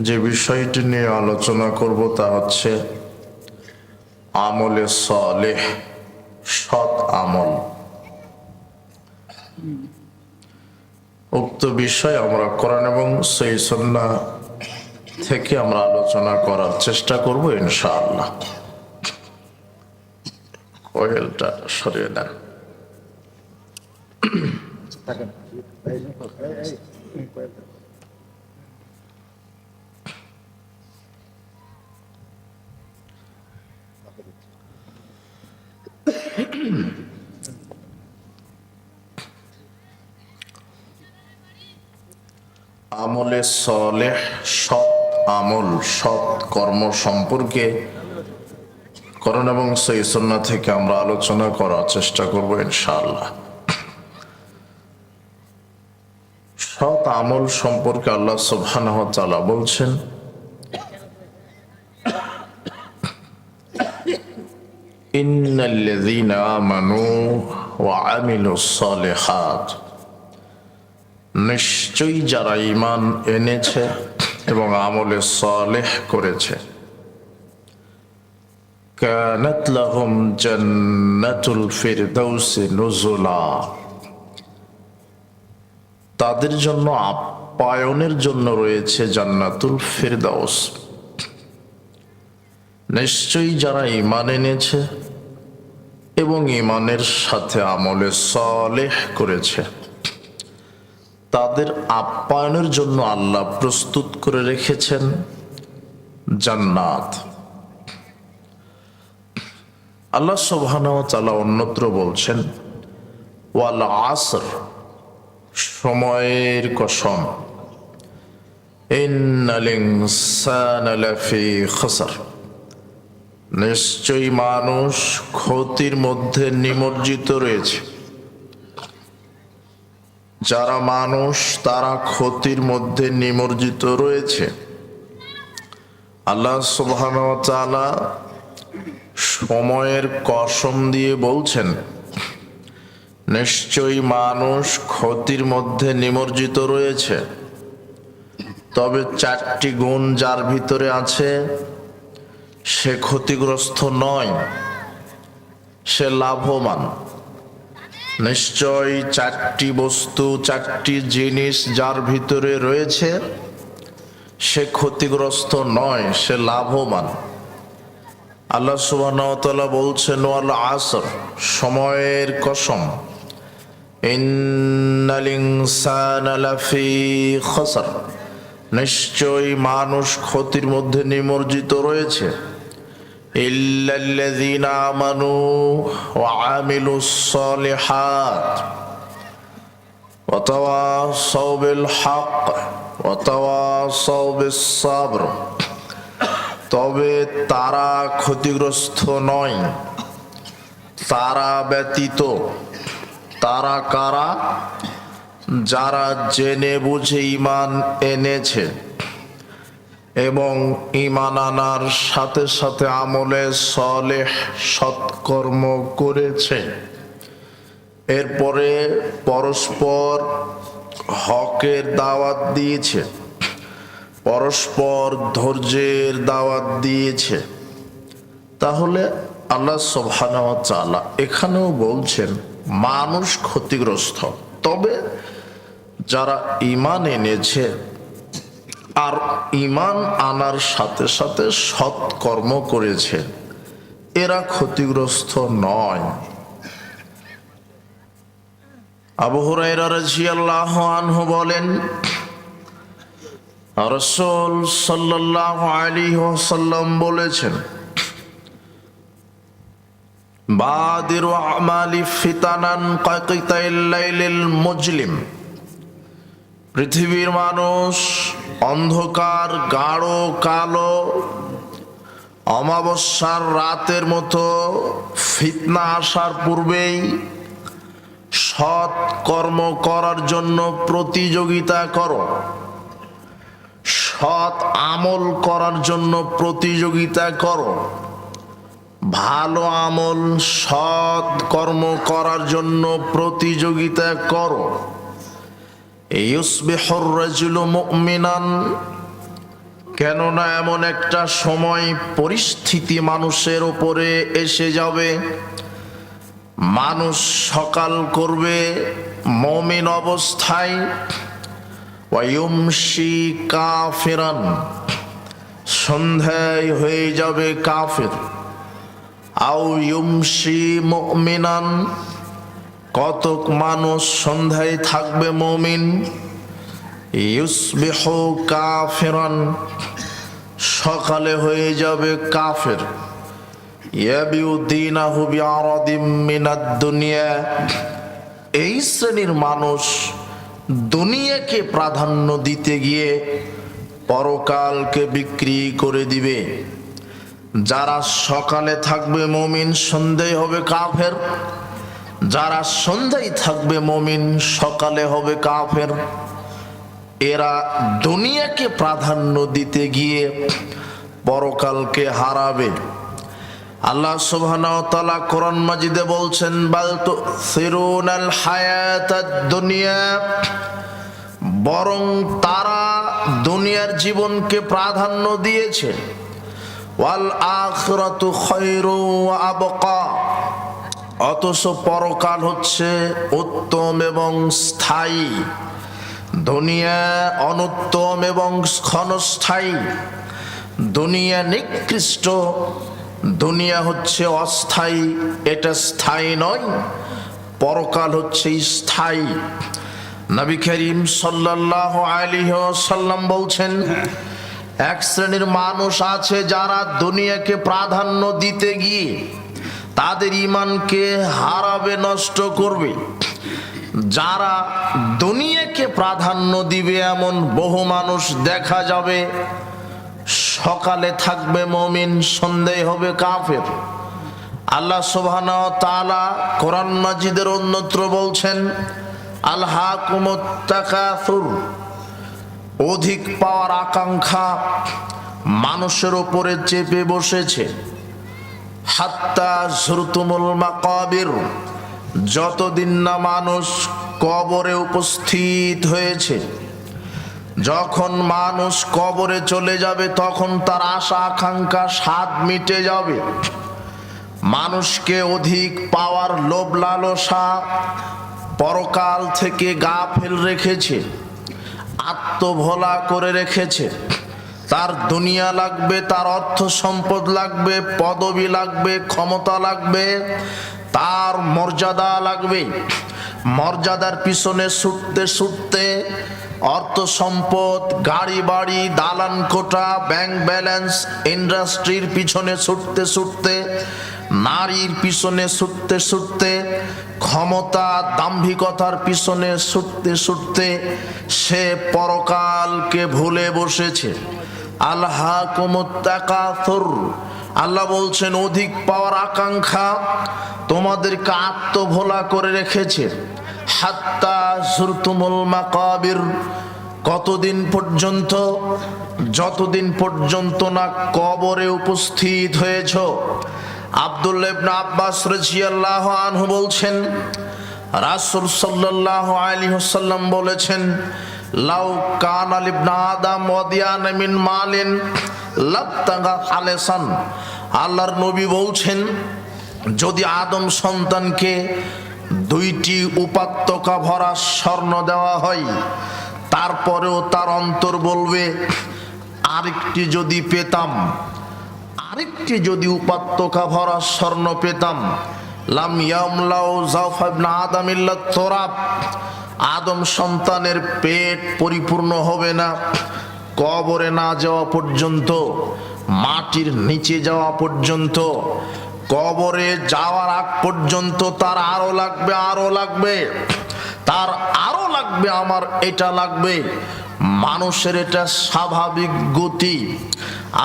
যে বিষয়টি নিয়ে আলোচনা করব তা হচ্ছে আমলে সালেহ, সৎ আমল। উক্ত বিষয় আমরা কোরআন এবং সহিহ সুন্নাহ থেকে আমরা আলোচনা করার চেষ্টা করব ইনশাআল্লাহ। কোয়েলটা সরিয়ে দেন। আমলে সালেহ, সৎ আমল, সৎ কর্ম সম্পর্কে কোরআন এবং সহিহ সুন্নাহ থেকে আমরা আলোচনা করার চেষ্টা করব ইনশাআল্লাহ। সৎ আমল সম্পর্কে আল্লাহ সুবহানাহু ওয়া তাআলা বলছেন, ইন্নাল্লাযীনা আমানু ওয়া আমিলুস সালিহাত, নিশ্চয়ই যারা ঈমান এনেছে এবং আমলে সালেহ করেছে, কানাত লাহুম জান্নাতুল ফিরদাউসি নুজুলা, তাদের জন্য আপ্যায়নের জন্য রয়েছে জান্নাতুল ফিরদাউস। নিশ্চয়ই যারা ঈমান এনেছে এবং ঈমানের সাথে আমলে সালেহ করেছে, তাদের আপ্যায়নের জন্য আল্লাহ প্রস্তুত করে রেখেছেন জান্নাত। আল্লাহ সুবহানাহু ওয়া তাআলা অন্যত্র বলছেন, ওয়াল আসর, সময়ের কসম, ইন্নাল ইনসানা লাফি খাসর, নিশ্চয়ই মানুষ ক্ষতির মধ্যে নিমজ্জিত রয়েছে। যারা মানুষ তারা ক্ষতির মধ্যে নিমজ্জিত রয়েছে। আল্লাহ সুবহানাহু ওয়া তাআলা সময়ের কসম দিয়ে বলছেন, নিশ্চয়ই মানুষ ক্ষতির মধ্যে নিমজ্জিত রয়েছে। তবে চারটি গুণ যার ভিতরে আছে, সে ক্ষতিগ্রস্ত নয়, সে লাভবান। নিশ্চয় চারটি বস্তু, চারটি জিনিস যার ভিতরে রয়েছে, সে ক্ষতিগ্রস্ত নয়, সে লাভবান। আল্লাহ সুবহানাহু ওয়া তাআলা বলছেন, ওয়াল আসর, সময়ের কসম, ইন্নাল ইনসানা লাফি খাসর, নিশ্চয় মানুষ ক্ষতির মধ্যে নিমজ্জিত রয়েছে। ইল্লাল্লাযীনা আমানু ওয়া আমিলুস সালিহাত ওয়া তাওয়াসাউ বিল হক ওয়া তাওয়াসাউ বিস সাবর, তবে তারা ক্ষতিগ্রস্ত নয়। তারা ব্যতীত, তারা কারা? যারা জেনে বুঝে ঈমান এনেছে এবং ঈমান আনার সাথে সাথে আমলে সালেহ, সৎকর্ম করেছে। এরপরে পরস্পর হকের দাওয়াত দিয়েছে, পরস্পর ধৈর্যের দাওয়াত দিয়েছে। তাহলে আল্লাহ সুবহানাহু ওয়া তাআলা এখানেও বলছেন মানুষ ক্ষতিগ্রস্ত, তবে যারা ঈমান এনেছে আর ঈমান আনার সাথে সাথে সৎকর্ম করেছে, এরা ক্ষতিগ্রস্ত নয়। আবু হুরায়রা রাদিয়াল্লাহু আনহু বলেন, রাসূল সাল্লাল্লাহু আলাইহি ওয়াসাল্লাম বলেছেন, বাদিরু আমালি ফিতানান কাকিতাইল লাইলিল মুজলিম, পৃথিবীর মানুষ অন্ধকার, গাঢ় কালো অমাবস্যার রাতের মতো ফিতনা আসার পূর্বেই সৎ কর্ম করার জন্য প্রতিযোগিতা করো, সৎ আমল করার জন্য প্রতিযোগিতা করো, ভালো আমল, সৎ কর্ম করার জন্য প্রতিযোগিতা করো। ইউসবিহুর রাজুলু মুমিনান কেননা এমন একটা সময় পরিস্থিতি মানুষের উপরে এসে যাবে, মানুষ সকাল করবে মুমিন অবস্থায়, ওয়ায়ুমশি কাফিরান, সন্ধ্যায় হয়ে যাবে কাফের, আও ইউমশি মুমিনান, কতক মানুষ সন্ধ্যায় থাকবে মুমিন, ইউসবিহু কাফিরান, সকালে হয়ে যাবে কাফের, ইয়াবিউ দীনাহু বিআরাদিম মিনাদ দুনিয়া, এই শ্রেণীর মানুষ দুনিয়াকে প্রাধান্য দিতে গিয়ে পরকালকে বিক্রি করে দিবে। যারা সকালে থাকবে মুমিন, সন্ধ্যায় হবে কাফের, যারা সন্ধ্যায় থাকবে মুমিন, সকালে হবে কাফের। এরা দুনিয়াকে প্রাধান্য দিতে গিয়ে পরকালকে হারাবে। আল্লাহ সুবহানাহু ওয়া তাআলা কোরআন মাজিদে বলছেন, বাল তুসিরুনাল হায়াতাদ দুনিয়া, বরং তারা দুনিয়ার জীবনকে প্রাধান্য দিয়েছে, ওয়াল আখিরাতু খায়রু ওয়া আবকা, অথচ পরকাল হচ্ছে উত্তম এবং স্থায়ী। দুনিয়া অনুত্তম এবং ক্ষণস্থায়ী, দুনিয়া নিকৃষ্ট, দুনিয়া হচ্ছে অস্থায়ী, এটা স্থায়ী নয়। পরকাল হচ্ছে স্থায়ী। নবী করিম সাল্লাল্লাহু আলাইহি ওয়াসাল্লাম বলছেন, এক শ্রেণীর মানুষ আছে যারা দুনিয়াকে প্রাধান্য দিতে গিয়ে তাদের ঈমানকে হারাবে, নষ্ট করবে। যারা দুনিয়াকে প্রাধান্য দিবে এমন বহু মানুষ দেখা যাবে, সকালে থাকবে মুমিন, সন্ধ্যায় হবে কাফের। আল্লাহ সুবহানাহু ওয়া তাআলা কোরআন মাজিদের অন্যত্র বলছেন, আলহাকুমুত তাকাসুর, অধিক পাওয়ার আকাঙ্ক্ষা মানুষের উপরে চেপে বসেছে। হাত্তা যুরতুমুল মাকাবির, যতদিন না মানুষ কবরে উপস্থিত হয়েছে। যখন মানুষ কবরে চলে যাবে তখন তার আশা আকাঙ্ক্ষা স্বাদ মিটে যাবে। মানুষকে অধিক পাওয়ার লোভ লালসা পরকাল থেকে গাফিল রেখেছে, আত্মভোলা করে রেখেছে। তার দুনিয়া লাগবে, তার অর্থ সম্পদ লাগবে, পদবি লাগবে, ক্ষমতা লাগবে, তার মর্যাদা লাগবে। মর্যাদার পিছনে ছুটতে ছুটতে, অর্থ সম্পদ, গাড়ি বাড়ি, দালান কোঠা, ব্যাংক ব্যালেন্স, ইন্ডাস্ট্রির পিছনে ছুটতে ছুটতে, নারীর পিছনে ছুটতে ছুটতে, ক্ষমতা দাম্ভিকতার পিছনে ছুটতে ছুটতে সে পরকালকে ভুলে বসেছে। আলহাকুমুত তাকাসুর, আল্লাহ বলছেন অধিক পাওয়ার আকাঙ্ক্ষা তোমাদেরকে আত্মভোলা করে রেখেছে। হাত্তা যুরতুমুল মাকাবির, কতদিন পর্যন্ত? যতদিন পর্যন্ত না কবরে উপস্থিত হয়েছ। আব্দুল্লাহ ইবনে আব্বাস রাদিয়াল্লাহু আনহু বলছেন, রাসূল সাল্লাল্লাহু আলাইহি ওয়াসাল্লাম বলেছেন, লাউ কানা লিবনে আদম ওয়াদিয়ান মিন মালিন লাবতাগা খালেসান। আল্লাহর নবী বলছেন, যদি আদম সন্তানকে দুইটি উপাত্তকা ভরা স্বর্ণ দেওয়া হয়, তারপরেও তার অন্তর বলবে আরেকটি যদি পেতাম, আরেকটি যদি উপাত্তকা ভরা স্বর্ণ পেতাম, লাম ইয়ামলাউ জাওফা ইবনে আদম ইল্লা তুরাব, আদম সন্তানের পেট পরিপূর্ণ হবে না কবরে না যাওয়া পর্যন্ত, মাটির নিচে যাওয়া পর্যন্ত। কবরে যাওয়ার আগ পর্যন্ত তার আরো লাগবে, আরো লাগবে, তার আরো লাগবে, আমার এটা লাগবে। মানুষের এটা স্বাভাবিক গতি।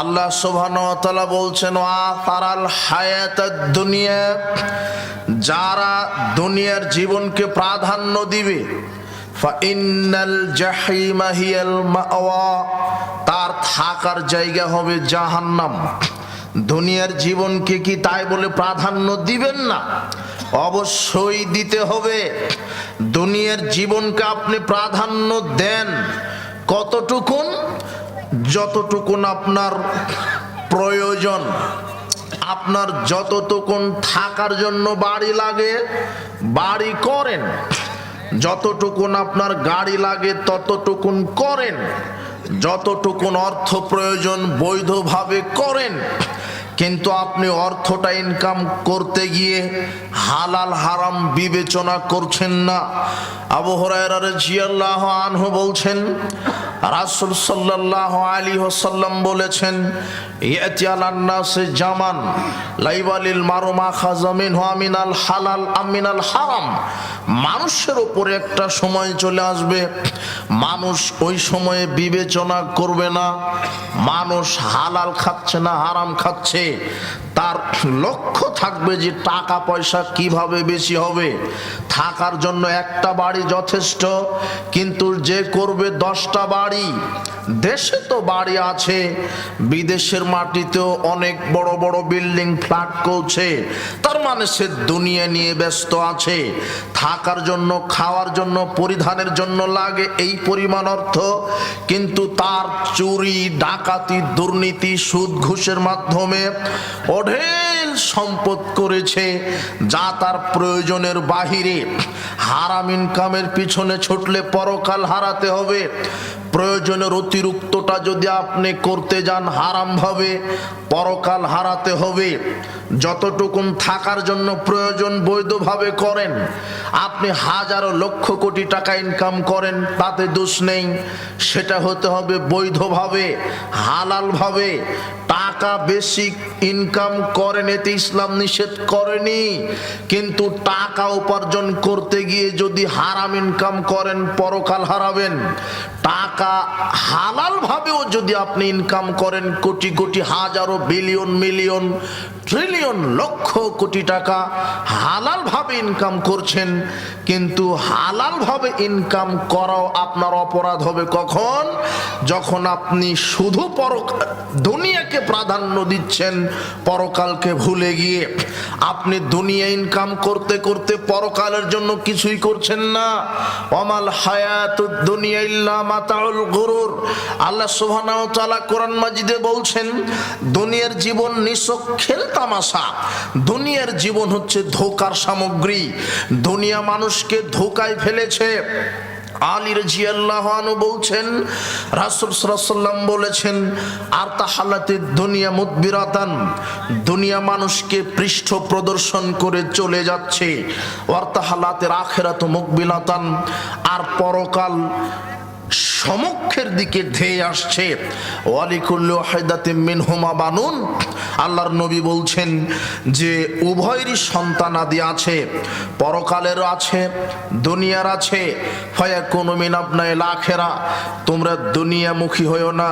আল্লাহ সুবহানাহু ওয়া তাআলা বলছেন, আতারাল হায়াতাদ দুনিয়া, যারা দুনিয়ার জীবনকে প্রাধান্য দিবে, ফাইন্নাল জাহিমা হিয়াল মাওয়া, তার থাকার জায়গা হবে জাহান্নাম। দুনিয়ার জীবনকে কি তাই বলে প্রাধান্য দিবেন না? অবশ্যই দিতে হবে। দুনিয়ার জীবনকে আপনি প্রাধান্য দেন কতটুকুন? যতটুকুন আপনার প্রয়োজন, আপনার যতটুকুন থাকার জন্য বাড়ি লাগে বাড়ি করেন, যতটুকুন আপনার গাড়ি লাগে ততটুকুন করেন, যতটুকুন অর্থ প্রয়োজন বৈধভাবে করেন। কিন্তু আপনি অর্থটা ইনকাম করতে গিয়ে হালাল হারাম বিবেচনা করছেন না। আবু হুরায়রা রাদিয়াল্লাহু আনহু বলছেন, রাসূল সাল্লাল্লাহু আলাইহি ওয়াসাল্লাম বলেছেন, ইয়াতি আলান নাসে জামান লাইবালিল মারু মা খাযা মিনহু আমিনাল হালাল আমিনাল হারাম। মানুষের উপরে একটা সময় চলে আসবে, মানুষ ওই সময়ে বিবেচনা করবে না মানুষ হালাল খাচ্ছে না হারাম খাচ্ছে, তার লক্ষ্য থাকবে যে টাকা পয়সা কিভাবে বেশি হবে। থাকার জন্য একটা বাড়ি যথেষ্ট, কিন্তু যে করবে 10টা বাড়ি। দেশে তো বাড়ি আছে, বিদেশের মাটিতেও অনেক বড় বড় বিল্ডিং ফ্ল্যাট করছে, তার মানে সে দুনিয়া নিয়ে ব্যস্ত আছে। থাকার জন্য, খাওয়ার জন্য, পরিধানের জন্য লাগে এই পরিমাণ অর্থ, কিন্তু তার চুরি ডাকাতি দুর্নীতি সুদ ঘুষের মাধ্যমে অঢেল সম্পদ করেছে যা তার প্রয়োজনের বাহিরে। হারাম ইনকামের পিছনে ছুটলে পরকাল হারাতে হবে। প্রয়োজনের অতিরিক্তটা যদি আপনি করতে যান হারাম ভাবে, পরকাল হারাতে হবে। যতটুকুন থাকার জন্য প্রয়োজন বৈধভাবে করেন। আপনি হাজারো লক্ষ কোটি টাকা ইনকাম করেন, তাতে দোষ নেই, সেটা হতে হবে বৈধভাবে হালাল ভাবে। টাকা বেশি ইনকাম করেন, এতে ইসলাম নিষেধ করেনি, কিন্তু টাকা উপার্জন করতে গিয়ে যদি হারাম ইনকাম করেন পরকাল হারাবেন। টাকা হালাল ভাবেও যদি আপনি ইনকাম করেন, কোটি কোটি হাজারো billion million trillion lakh crore টাকা হালাল ভাবে ইনকাম করছেন, কিন্তু হালাল ভাবে ইনকাম করাও আপনার অপরাধ হবে কখন? যখন আপনি শুধু দুনিয়াকে প্রাধান্য দিচ্ছেন, পরকালকে ভুলে গিয়ে। আপনি দুনিয়া ইনকাম করতে করতে পরকালের জন্য কিছুই করছেন না। ওয়ামাল হায়াতুদ দুনিয়া ইল্লা মাতাউল গুরুর। আল্লাহ সুবহানাহু ওয়া তাআলা কোরআন মাজিদে বলছেন, দুনিয়ার জীবন নিছক খেলতামাশা, দুনিয়ার জীবন হচ্ছে ধোঁকার সামগ্রী। দুনিয়া মানুষকে ধোঁকায় ফেলেছে। আলী রাদিয়াল্লাহু আনহু বলছেন, রাসূল সাল্লাল্লাহু আলাইহি ওয়াসাল্লাম বলেছেন, আর তাহালাতিদ দুনিয়া মুদবিরাতান, দুনিয়া মানুষকে পৃষ্ঠ প্রদর্শন করে চলে যাচ্ছে। ওয়ার তাহালাতির আখিরাতু মুকবিলাতান, আর পরকাল সমুখের দিকে ধেয়ে আসছে। ওয়ালিকুল্লি ওয়াহিদাতিন মিনহুমা বানুন, আল্লাহর নবী বলছেন যে উভয়েরই সন্তানাদি আছে, পরকালের আছে দুনিয়ার আছে। ফায়াকুনু মিন আবনাইল আখিরা, তোমরা দুনিয়ামুখী হইও না,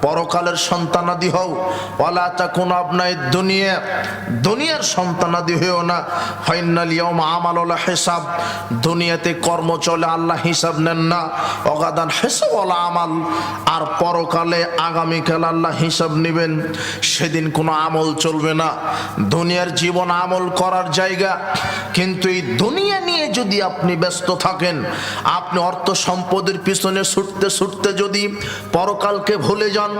পরকালের সন্তানাদি হও। ওয়ালা তাকুনু আবনাইদ দুনিয়া, দুনিয়ার সন্তানাদি হইও না। ফাইনাল ইয়াউমা আমালুল হিসাব, দুনিয়াতে কর্ম চলে, আল্লাহ হিসাব নেন না। অগাদান হিসাব ওয়াল আমাল, আর পরকালে আগামীকাল আল্লাহ হিসাব নেবেন, সেদিন কোনো আমল চলবে না। দুনিয়ার জীবন আমল করার জায়গা, কিন্তু এই দুনিয়া নিয়ে যদি আপনি ব্যস্ত থাকেন, আপনি অর্থ সম্পদের পিছনে ছুটতে ছুটতে যদি পরকালকে ভুলে যান,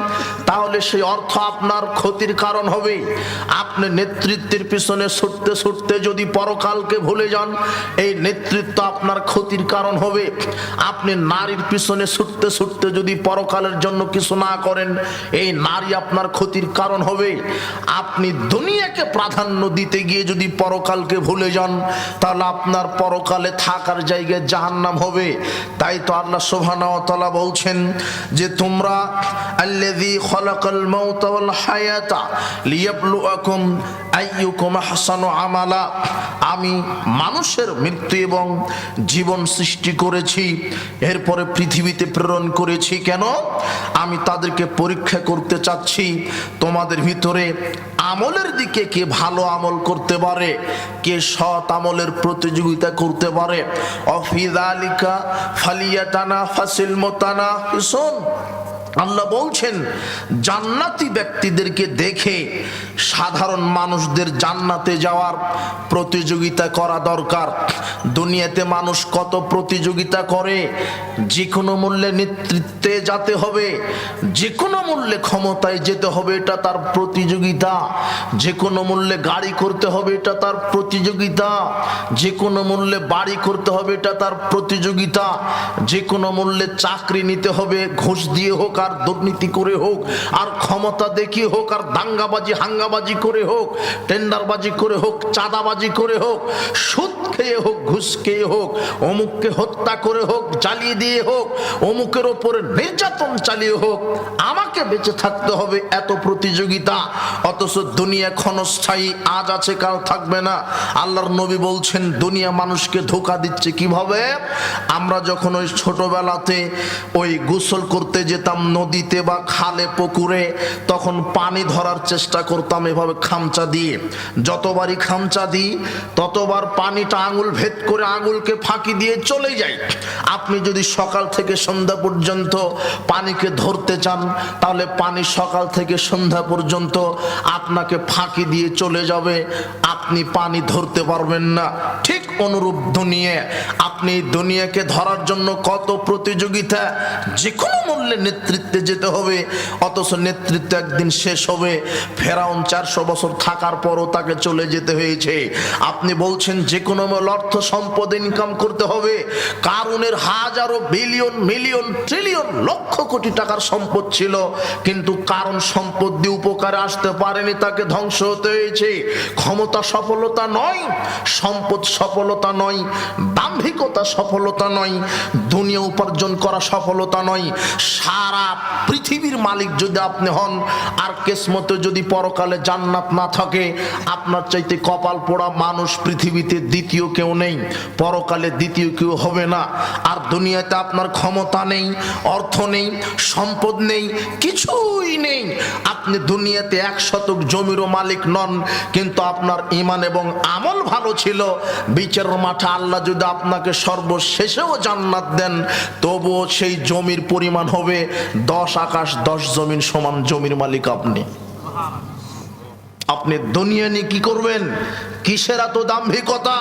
তাহলে সেই অর্থ আপনার ক্ষতির কারণ হবে। আপনি নেতৃত্বের পিছনে ছুটতে ছুটতে যদি পরকালকে ভুলে যান, এই নেতৃত্ব আপনার ক্ষতির কারণ হবে। আপনি নারীর পিছনে ছুটতে ছুটতে যদি পরকালের জন্য কিছু না করেন, এই নারী আপনার ক্ষতির কারণ হবে। আপনি দুনিয়াকে প্রাধান্য দিতে গিয়ে যদি পরকালকে ভুলে যান, তাহলে আপনার পরকালে থাকার জায়গায় জাহান্নাম হবে। তাই তো আল্লাহ সুবহানাহু ওয়া তাআলা বলছেন যে তোমরা আল্লাযী খালাকাল মাউতা ওয়াল হায়াতা লিয়াবলুয়াকুম আইয়ুকুম আহসানু আমালা, আমি মানুষের মৃত্যু এবং জীবন সৃষ্টি করেছি, এরপরে পৃথিবীতে প্রেরণ করেছি কেন? আমি তাদেরকে পরীক্ষা করতে চাচ্ছি তোমাদের ভিতরে আমলের দিকে কে ভালো আমল করতে পারে, কে সৎ আমলের প্রতিযোগিতা করতে পারে। অফি যালিকা ফালিয়াতানাফাসিল মুতানাফিসুন, আল্লাহ বলছেন জান্নাতি ব্যক্তিদেরকে দেখে সাধারণ মানুষদের জান্নাতে যাওয়ার প্রতিযোগিতা করা দরকার। দুনিয়াতে মানুষ কত প্রতিযোগিতা করে, যে কোনো মূল্যে নেতৃত্বে যেতে হবে, যে কোনো মূল্যে ক্ষমতায় যেতে হবে, এটা তার প্রতিযোগিতা। যে কোনো মূল্যে গাড়ি করতে হবে, এটা তার প্রতিযোগিতা। যে কোনো মূল্যে বাড়ি করতে হবে, এটা তার প্রতিযোগিতা। যে কোনো মূল্যে চাকরি নিতে হবে, ঘুষ দিয়ে হোক আর দুর্নীতি করে হোক আর ক্ষমতা দেখিয়ে হোক আর দাঙ্গাবাজি হাঙ্গাবাজি করে হোক, টেন্ডারবাজি করে হোক, চাঁদাবাজি করে হোক, সুদ খেয়ে হোক, ঘুষ খেয়ে হোক, অমুককে হত্যা করে হোক, জ্বালিয়ে দিয়ে হোক, অমুকের ওপরে নির্যাতন চালিয়ে হোক, আমাকে বেঁচে থাকতে হবে, এত প্রতিযোগিতা। অথচ দুনিয়া ক্ষণস্থায়ী, আজ আছে কাল থাকবে না। আল্লাহর নবী বলছেন দুনিয়া মানুষকে ধোঁকা দিচ্ছে কিভাবে। আমরা যখন ওই ছোটবেলাতে ওই গোসল করতে যেতাম নদীতে বা খালে পুকুরে, তখন পানি ধরার চেষ্টা করতাম এভাবে খামচা দিয়ে। যতবারই খামচা দিই ততবার পানিটা আঙুল ভেদ করে আঙুলকে ফাঁকি দিয়ে চলে যায়। আপনি যদি সকাল থেকে সন্ধ্যা পর্যন্ত পানিকে ধরতে চান, তাহলে পানি সকাল থেকে সন্ধ্যা পর্যন্ত আপনাকে ফাঁকি দিয়ে চলে যাবে, আপনি পানি ধরতে পারবেন না। ঠিক অনুরূপ দুনিয়া, আপনি দুনিয়াকে ধরার জন্য কত প্রতিযোগিতা, যে কোনো মূল্যে নেতৃত্বে যেতে হবে, অথচ নেতৃত্ব একদিন শেষ হবে। ফেরাউন 400 বছর থাকার পরও তাকে চলে যেতে হয়েছে। আপনি বলছেন যে কোনো অর্থ সম্পদ ইনকাম করতে হবে। কারুনের হাজারো billion million trillion lakh crore টাকার সম্পদ ছিল, কিন্তু কারণ সম্পদ দিয়ে উপকারে আসতে পারেনি, তাকে ধ্বংস হতে হয়েছে। ক্ষমতা সফলতা নয়, সম্পদ সফলতা নয়, দাম্ভিকতা সফলতা নয়, দুনিয়া উপার্জন করা সফলতা নয়। সারা পৃথিবীর মালিক যদি আপনি হন, আর কিসমতে যদি পরকালে জান্নাত না থাকে, আপনার চাইতে কপাল পোড়া মানুষ পৃথিবীতে দ্বিতীয় কেউ নেই, পরকালে দ্বিতীয় কেউ হবে না। আর দুনিয়াতে আপনার ক্ষমতা নেই, অর্থ নেই, সম্পদ নেই, কিছুই নেই। আপনি দুনিয়াতে 1 শতক জমিরও মালিক নন, কিন্তু আপনার ঈমান এবং আমল ভালো ছিল। বিচারের মাঠে আল্লাহ যদি আপনাকে সর্বশেষেও জান্নাত দেন, তবুও সেই জমির পরিমাণ হবে 10 আকাশ 10 জমিন সমান জমির মালিক আপনি। আপনি দুনিয়া নিয়ে কি করবেন? কিসের এত দাম্ভিকতা,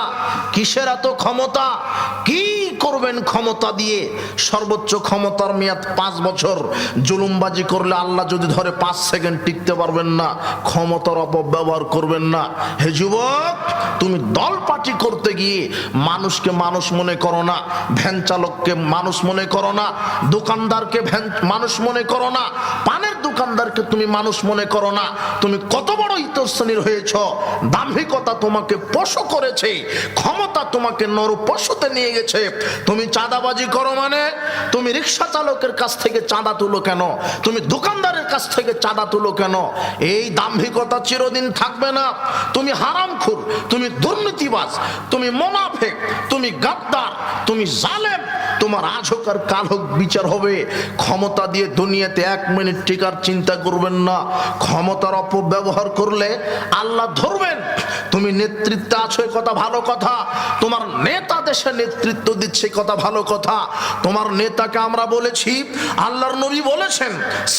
কিসের এত ক্ষমতা? কি করবেন ক্ষমতা দিয়ে? সর্বোচ্চ ক্ষমতার মেয়াদ 5 বছর। জুলুমবাজি করলে আল্লাহ যদি ধরে 5 সেকেন্ড টিকতে পারবেন না। ক্ষমতার অপব্যবহার করবেন না। হে যুবক, তুমি দল পার্টি করতে গিয়ে মানুষকে মানুষ মনে করো না, ভ্যান চালককে মানুষ মনে করো না, দোকানদারকে মানুষ মনে করো না, পানের দোকানদারকে তুমি মানুষ মনে করো না। তুমি কত বড় ইতশ্রেণীর হয়েছ। দাম্ভিকতা তোমাকে পশু করেছে, ক্ষমতা তোমাকে নর পশুতে নিয়ে গেছে। তুমি চাঁদাবাজি করো মানে তুমি রিক্সা চালকের কাছ থেকে চাঁদা তুলো কেন? তুমি দোকানদারের কাছ থেকে চাঁদা তুলো কেন? এই দাম্ভিকতা চিরদিন থাকবে না। তুমি হারামখোর, তুমি দুর্নীতিবাজ, তুমি মুনাফিক, তুমি গাদ্দার, তুমি জালেম। তোমার আজ হোক আর কাল হোক বিচার হবে। ক্ষমতা দিয়ে দুনিয়াতে 1 মিনিট টিকার চিন্তা করবেন না। ক্ষমতার অপব্যবহার করলে আল্লাহ ধরবেন। তুমি নেতৃত্বে আছো, কথা ভালো কথা। তোমার নেতা দেশে নেতৃত্ব দিচ্ছে, কথা ভালো কথা। তোমার নেতাকে আমরা বলেছি, আল্লাহর নবী বলেছেন,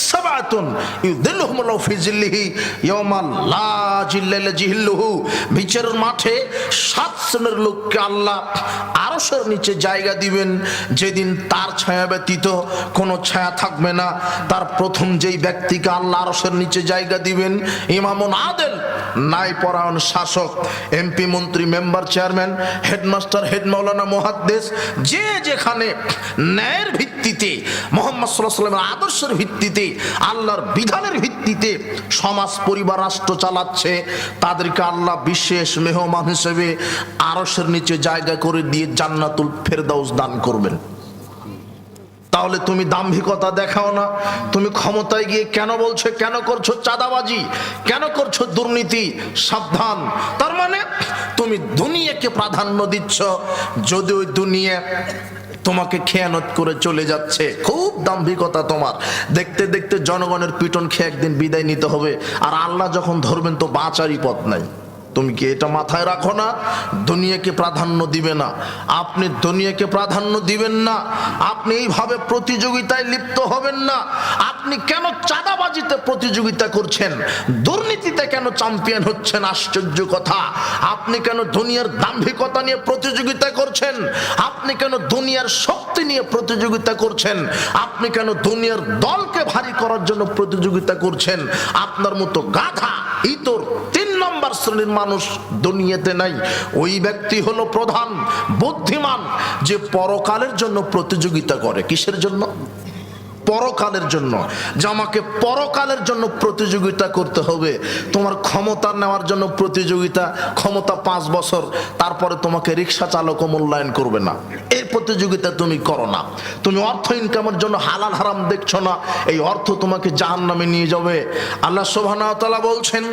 সাবাতুন ইউদিল্লুহুমুল্লাহু ফি জিল্লিহি ইয়াওমা লা জিল্লা ইল্লা জিল্লুহু। বিচারের মাঠে 7 শ্রেণীর লোককে আল্লাহ আরশের নিচে জায়গা দিবেন, যেদিন তার ছায়া ব্যতীত কোনো ছায়া থাকবে না। তার প্রথম যেই ব্যক্তিকে আল্লাহ আরশের নিচে জায়গা দিবেন, ইমামুন আদেল, ন্যায়পরায়ণ শাসক, এমপি মন্ত্রী মেম্বার চেয়ারম্যান হেডমাস্টার হেড মাওলানা মুহাদ্দিস, যে যেখানে ন্যায়ের ভিত্তিতে মুহাম্মদ সাল্লাল্লাহু আলাইহি ওয়াসাল্লামের আদর্শের ভিত্তিতে আল্লাহর বিধানের ভিত্তিতে সমাজ পরিবার রাষ্ট্র চালাচ্ছে, তাদেরকে আল্লাহ বিশেষ মেহমান হিসেবে আরশের নিচে জায়গা করে দিয়ে জান্নাতুল ফেরদাউস দান করবেন। তাহলে তুমি দাম্ভিকতা দেখাও না। তুমি ক্ষমতায় গিয়ে কেন বলছো, কেন করছো চাঁদাবাজি, কেন করছো দুর্নীতি? সাবধান। তার মানে তুমি দুনিয়াকে প্রাধান্য দিচ্ছ, যদি ওই দুনিয়া তোমাকে খেয়ানত করে চলে যাচ্ছে। খুব দাম্ভিকতা তোমার। দেখতে দেখতে জনগণের পিটন খেয়ে একদিন বিদায় নিতে হবে। আর আল্লাহ যখন ধরবেন তো বাঁচারই পথ নাই। তুমি কি এটা মাথায় রাখো না? দুনিয়াকে প্রাধান্য দিবে না, আপনি দুনিয়াকে প্রাধান্য দিবেন না, আপনি এইভাবে প্রতিযোগিতায় লিপ্ত হবেন না। আপনি কেন চাঁদাবাজিতে প্রতিযোগিতা করছেন, দুর্নীতিতে কেন চ্যাম্পিয়ন হচ্ছেন? আশ্চর্য কথা। আপনি কেন দুনিয়ার দাম্ভিকতা নিয়ে প্রতিযোগিতা করছেন? আপনি কেন দুনিয়ার শক্তি নিয়ে প্রতিযোগিতা করছেন? আপনি কেন দুনিয়ার দলকে ভারী করার জন্য প্রতিযোগিতা করছেন? আপনার মতো গাধা ইতর 3 নম্বর শ্রেণীর মানুষ দুনিয়াতে নাই। ওই ব্যক্তি হলো প্রধান বুদ্ধিমান, যে পরকালের জন্য প্রতিযোগিতা করে। কিসের জন্য? পরকালের জন্য। যে আমাকে পরকালের জন্য প্রতিযোগিতা করতে হবে। তোমার ক্ষমতা নেওয়ার জন্য প্রতিযোগিতা, ক্ষমতা 5 বছর, তারপরে তোমাকে রিক্সা চালকও মূল্যায়ন করবে না, এই প্রতিযোগিতা তুমি করো না। তুমি অর্থ ইনকামের জন্য হালাল হারাম দেখছো না, এই অর্থ তোমাকে জাহান্নামে নিয়ে যাবে। আল্লাহ সুবহানাহু ওয়া তাআলা বলছেন,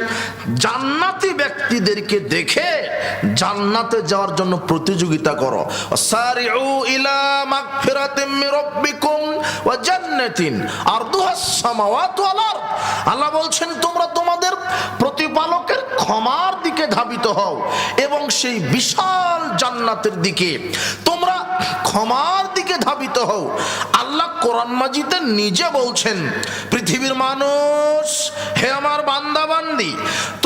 জান্নাতি ব্যক্তিদেরকে দেখে জান্নাতে যাওয়ার জন্য প্রতিযোগিতা করো। সারিউ ইলা মাগফিরাতিম মির রাব্বিকুম ওয়া জান্নাতিন আরদুহাস সামাওয়াতু ওয়াল আরদ। আল্লাহ বলছেন, তোমরা তোমাদের প্রতিপালকের ক্ষমার দিকে ধাবিত হও এবং সেই বিশাল জান্নাতের দিকে তোমরা ক্ষমার দিকে ধাবিত হও। আল্লাহ কোরআন মাজিদে নিজে বলছেন, পৃথিবীর মানুষ, হে আমার বান্দা বান্দি,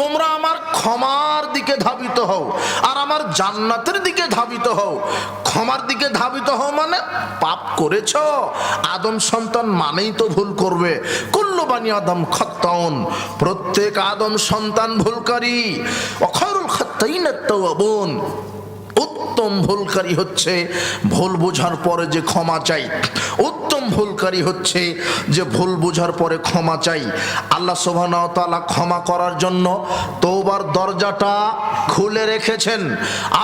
তোমরা আমার ক্ষমার দিকে ধাবিত হও আর আমার জান্নাতের দিকে ধাবিত হও। ক্ষমার দিকে ধাবিত হও মানে পাপ করেছ, আদম সন্তান মানেই তো ভুল করবে। কুল্লু বানি আদম খাত্তাউন, প্রত্যেক আদম সন্তান ভুলকারী। ওয়া খায়রুল খাত্তাইনাত তাওয়াবুন, উত্তম ভুলকারী হচ্ছে ভুল বোঝার পরে যে ক্ষমা চাই। উত্তম ভুলকারী হচ্ছে যে ভুল বোঝার পরে ক্ষমা চাই। আল্লাহ সুবহানাহু ওয়া তাআলা ক্ষমা করার জন্য তওবার দরজাটা খুলে রেখেছেন।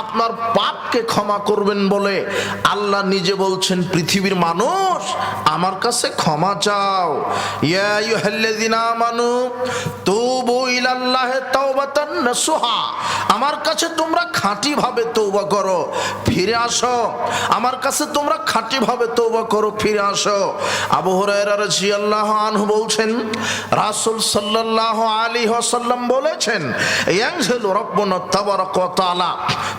আপনার পাপকে ক্ষমা করবেন বলে আল্লাহ নিজে বলছেন, পৃথিবীর মানুষ আমার কাছে ক্ষমা চাও। ইয়া আইয়ুহাল্লাযিনা আমানু তুবু ইলাল্লাহি তাওবাতান নাসুহা, আমার কাছে তোমরা খাঁটি ভাবে তওবা করো, ফিরে আসো। আমার কাছে তোমরা খাঁটি ভাবে তওবা করো, ফিরে আসো। আবু হুরায়রা রাদিয়াল্লাহু আনহু বলছেন, রাসূল সাল্লাল্লাহু আলাইহি ওয়াসাল্লাম বলেছেন, ইয়ানজিলু রাব্বুনা তাবারাকা ওয়া তাআলা,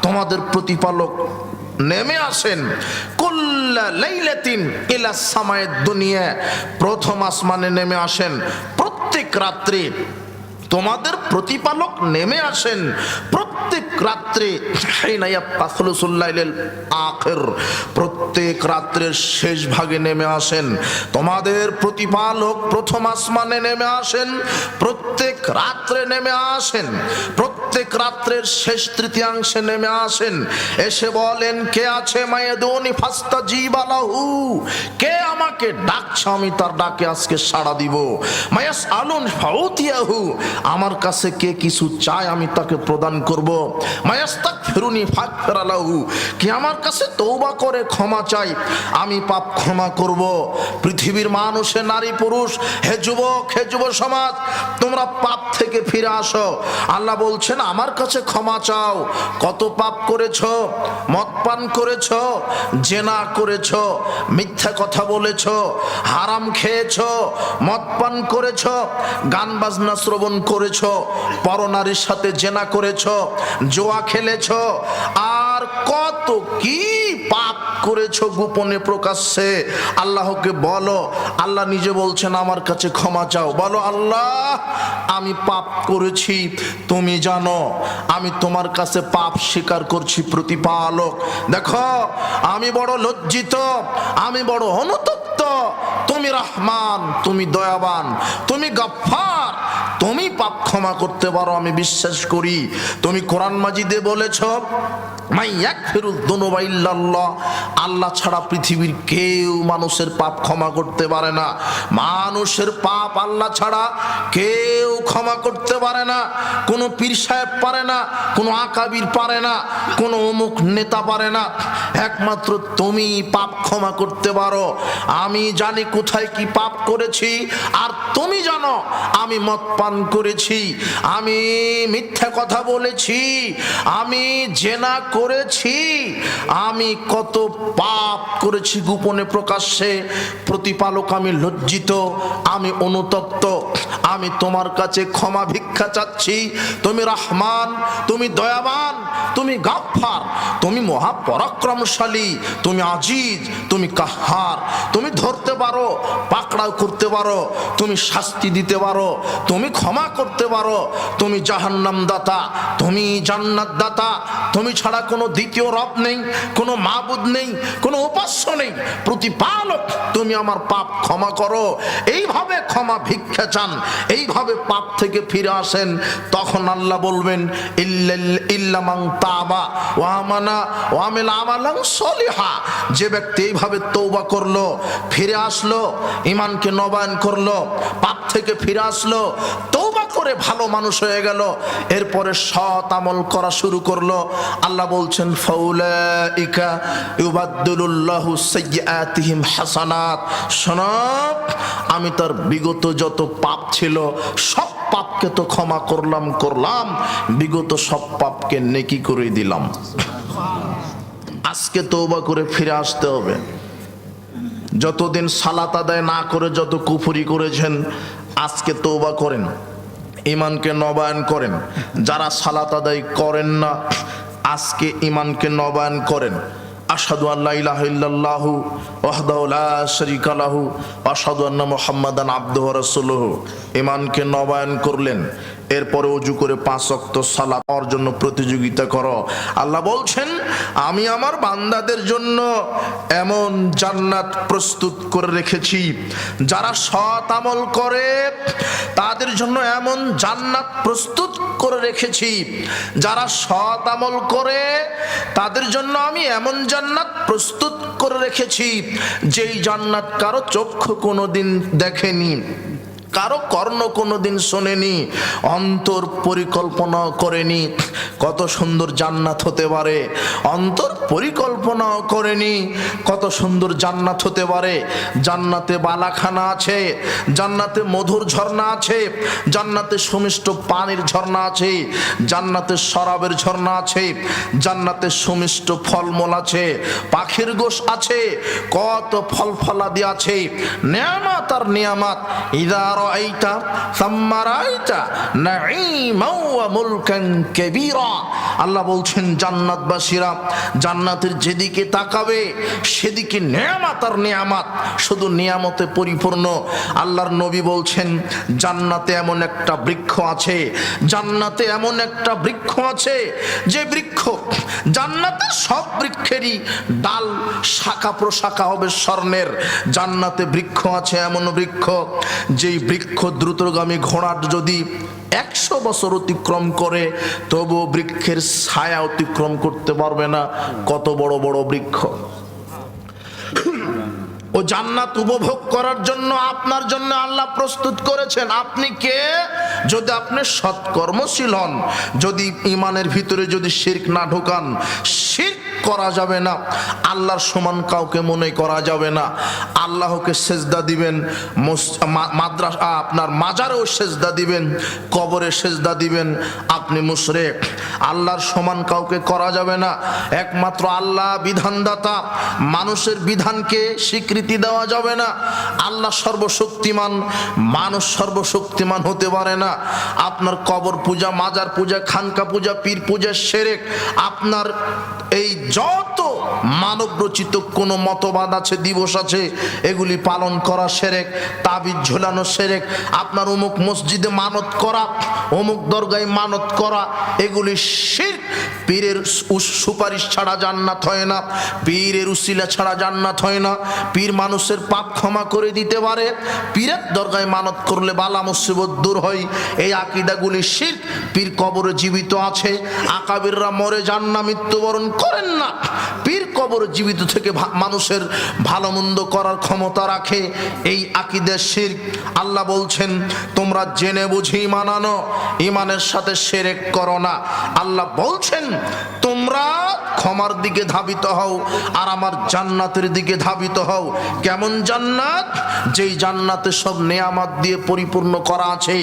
তোমাদের প্রতিপালক নেমে আসেন কুল্লা লাইলাতিন ইলা সামায়েদ দুনিয়া, প্রথম আসমানে নেমে আসেন প্রত্যেক রাত্রে। তোমাদের প্রতিপালক নেমে আসেন প্রত্যেক রাত্রে, প্রত্যেক রাত্রের শেষ ভাগে নেমে আসেন। তোমাদের প্রতিপালক প্রথম আসমানে নেমে আসেন, প্রত্যেক রাত্রে নেমে আসেন, প্রত্যেক রাত্রের শেষ তৃতীয়াংশে নেমে আসেন। এসে বলেন, কে আছে মায়াদুনি ফাস্তাজিবা লাহু, কে আমাকে ডাকছে আমি তার ডাকে আজকে সাড়া দিব। মায়াস আলুন ফাউতিয়াহু, আমার কাছে কে কিছু চায় আমি তাকে প্রদান করব। মায়াস্তাগফিরুনি ফাগফির লাহু, কে আমার কাছে তওবা করে ক্ষমা চাই আমি পাপ ক্ষমা করব। পৃথিবীর মানুষ, নারী পুরুষ, হে যুবক, হে যুব সমাজ, তোমরা পাপ থেকে ফিরে আসো। আল্লাহ বলছেন, আমার কাছে ক্ষমা চাও। কত পাপ করেছো? মদ পান করেছো, জেনা করেছো, মিথ্যা কথা বলেছো, হারাম খেয়েছো, মদ পান করেছো, গান বাজনা শ্রবণ করেছো, পরনারীর সাথে জেনা করেছো, জুয়া খেলেছো, আর কত কি পাপ করেছো গোপনে প্রকাশ্যে। আল্লাহকে বলো, আল্লাহ নিজে বলছেন আমার কাছে ক্ষমা চাও। বলো, আল্লাহ আমি পাপ করেছি, তুমি জানো, আমি তোমার কাছে পাপ স্বীকার করছি প্রতিপালক। দেখো আমি বড় লজ্জিত, আমি বড় অনুতপ্ত, তুমি রহমান, তুমি দয়াবান, তুমি গফফার, তুমি পাপ ক্ষমা করতে পারো আমি বিশ্বাস করি। তুমি কোরআন মাজিদে বলেছো, আল্লাহ ছাড়া পৃথিবীর কেউ মানুষের পাপ ক্ষমা করতে পারে না। মানুষের পাপ আল্লাহ ছাড়া কেউ ক্ষমা করতে পারে না। কোনো পীর সাহেব পারে না, কোনো আকাবির পারে না, কোনো অমুক নেতা পারে না, একমাত্র তুমি পাপ ক্ষমা করতে পারো। আমি জানি কোথায় কি পাপ করেছি, আর তুমি জানো আমি মদ পান করেছি, আমি মিথ্যা কথা বলেছি, আমি জেনা করেছি, আমি কত পাপ করেছি গোপনে প্রকাশ্যে। প্রতিপালক আমি লজ্জিত, আমি অনুতপ্ত। আমি তোমার কাছে ক্ষমা ভিক্ষা চাচ্ছি। তুমি রহমান, তুমি দয়াবান, তুমি গাফফার, তুমি মহাপরাক্রমশালী, তুমি আজিজ, তুমি কাহ্হার। তুমি ধরতে পারো, পাকড়াও করতে পারো, তুমি শাস্তি দিতে পারো, তুমি ক্ষমা করতে পারো। তুমি জাহান্নাম দাতা, তুমি জান্নাত দাতা। তুমি ছাড়া কোনো দ্বিতীয় রব নেই, কোনো মাবুদ নেই, কোনো উপাস্য নেই, প্রতিপালক। তুমি আমার পাপ ক্ষমা করো। এইভাবে ক্ষমা ভিক্ষা চান, এইভাবে পাপ থেকে ফিরে আসেন। তখন আল্লাহ বলবেন ইল্লা মান তাবা ওয়া আমানা ওয়া আমিলা আমালান সলিহা। যে ব্যক্তি এইভাবে তওবা করলো, ফিরে আসলো, ঈমানকে নবায়ন করলো, পাপ থেকে ফিরে আসলো, তওবা করে ভালো মানুষ হয়ে গেল, এরপরে সৎ আমল করা শুরু করলো, আল্লাহ বলছেন ফাউলাইকা ইউবাদদিলুল্লাহু সাইয়্যাতিহিম হাসানাত। শোনাক, আমি তার বিগত যত পাপ ছিল সব পাপকে তো ক্ষমা করলাম, বিগত সব পাপকে নেকি করে দিলাম। আজকে তওবা করে ফিরে আসতে হবে। যতদিন সালাত আদায় না করে যত কুফরি করেছেন, আজকে তওবা করেন, ঈমানকে নবায়ন করেন। যারা সালাত আদায় করেন না, আজকে ঈমানকে নবায়ন করেন। আশহাদু আল্লা ইলাহা ইল্লাল্লাহু ওয়াহদাহু লা শারীকা লাহু ওয়া আশহাদু আন্না মুহাম্মাদান আবদুহু ওয়া রাসূলুহু। ঈমানকে নবায়ন করলেন, এরপরে ওযু করে 5 ওয়াক্ত সালাত পড়ার জন্য প্রতিযোগিতা করো। আল্লাহ বলছেন, আমি আমার বান্দাদের জন্য এমন জান্নাত প্রস্তুত করে রেখেছি, যারা সৎ আমল করে তাদের জন্য এমন জান্নাত প্রস্তুত করে রেখেছি। যারা সৎ আমল করে তাদের জন্য আমি এমন জান্নাত প্রস্তুত করে রেখেছি, যেই জান্নাত কারো চক্ষু কোনোদিন দেখেনি, কারো কর্ণ কোনোদিন শোনেনি, অন্তর পরিকল্পনা করেনি। কত সুন্দর জান্নাত হতে পারে, অন্তর পরিকল্পনা করেনি কত সুন্দর জান্নাত হতে পারে। জান্নাতে বালাখানা আছে, জান্নাতে মধুর ঝর্ণা আছে, জান্নাতে সুমিষ্ট পানির ঝর্ণা আছে, জান্নাতে শরাবের ঝর্ণা আছে, জান্নাতে সুমিষ্ট ফলমূল আছে, পাখির গোশ আছে, কত ফল ফলাদি আছে, নিয়ামত আর নিয়ামত। ইদা রাআইতা সাম্মা রাআইতা নাঈমান ওয়া মুলকান কাবীরা। আল্লাহ বলছেন, জান্নাতবাসীরা জান্নাতের যেদিকে তাকাবে সেদিকে নিয়ামত আর নিয়ামত, শুধু নিয়ামতে পরিপূর্ণ। আল্লাহর নবী বলছেন, জান্নাতে এমন একটা বৃক্ষ আছে, জান্নাতে এমন একটা বৃক্ষ আছে, যে বৃক্ষ জান্নাতের সব বৃক্ষেরই ডাল শাখা প্রশাখা হবে স্বর্ণের। জান্নাতে বৃক্ষ আছে এমন বৃক্ষ, যেই বৃক্ষ দ্রুতগামী ঘোড়ার যদি 100 বছর অতিক্রম করে তবু বৃক্ষের ছায়া অতিক্রম করতে পারবে না। কত বড় বড় বৃক্ষ। ও জান্নাত উপভোগ করার জন্য আপনার জন্য আল্লাহ প্রস্তুত করেছেন। আপনি কে? যদি আপনি সৎকর্মশীল হন, যদি ঈমানের ভিতরে যদি শিরক না ঢোকান। শিরক করা যাবে না, আল্লাহর সমান কাউকে মনে করা যাবে না। আল্লাহকে সেজদা দিবেন, মাদ্রাসা আপনার মাজারেও সেজদা দিবেন, কবরে সেজদা দিবেন, আপনি মুশরিক। আল্লাহর সমান কাউকে করা যাবে না। একমাত্র আল্লাহ বিধানদাতা, মানুষের বিধানকে স্বীকৃতি দেওয়া যাবে না। আল্লাহ সর্বশক্তিমান, মানুষ সর্বশক্তিমান হতে পারে না। আপনার কবর পূজা, মাজার পূজা, খানকা পূজা, পীর পূজা শিরক। আপনার এই যত মানব রচিত কোন মতবাদ আছে, দিবস আছে, এগুলি পালন করা শিরক। তাবিজ ঝোলানো শিরক। আপনার অমুক মসজিদে মানত করা, অমুক দরগায় মানত করা, এগুলি শিরক। পীরের সুপারিশ ছাড়া জান্নাত হয় না, পীরের উসিলা ছাড়া জান্নাত হয় না। পীর মানুষের পাপ ক্ষমা করে দিতে পারে, পীরের দরগায় মানত করলে বালা মুসিবত দূর হয়। এই আকীদাগুলি শিরক। পীর কবরে জীবিত আছে, আকাবিররা মরে যান না, মৃত্যুবরণ করেন না। পীর কবরে জীবিত থেকে মানুষের ভালো মন্দ করার ক্ষমতা রাখে। এই আকীদা শিরক। আল্লাহ বলছেন, তোমরা জেনে বুঝে ঈমান আনো, ঈমানের সাথে শিরক করো না। আল্লাহ বলছেন, তোমরা ক্ষমার দিকে ধাবিত হও আর আমার জান্নাতের দিকে ধাবিত হও। কেমন জান্নাত? যেই জান্নাতে সব নেয়ামত দিয়ে পরিপূর্ণ করা আছে।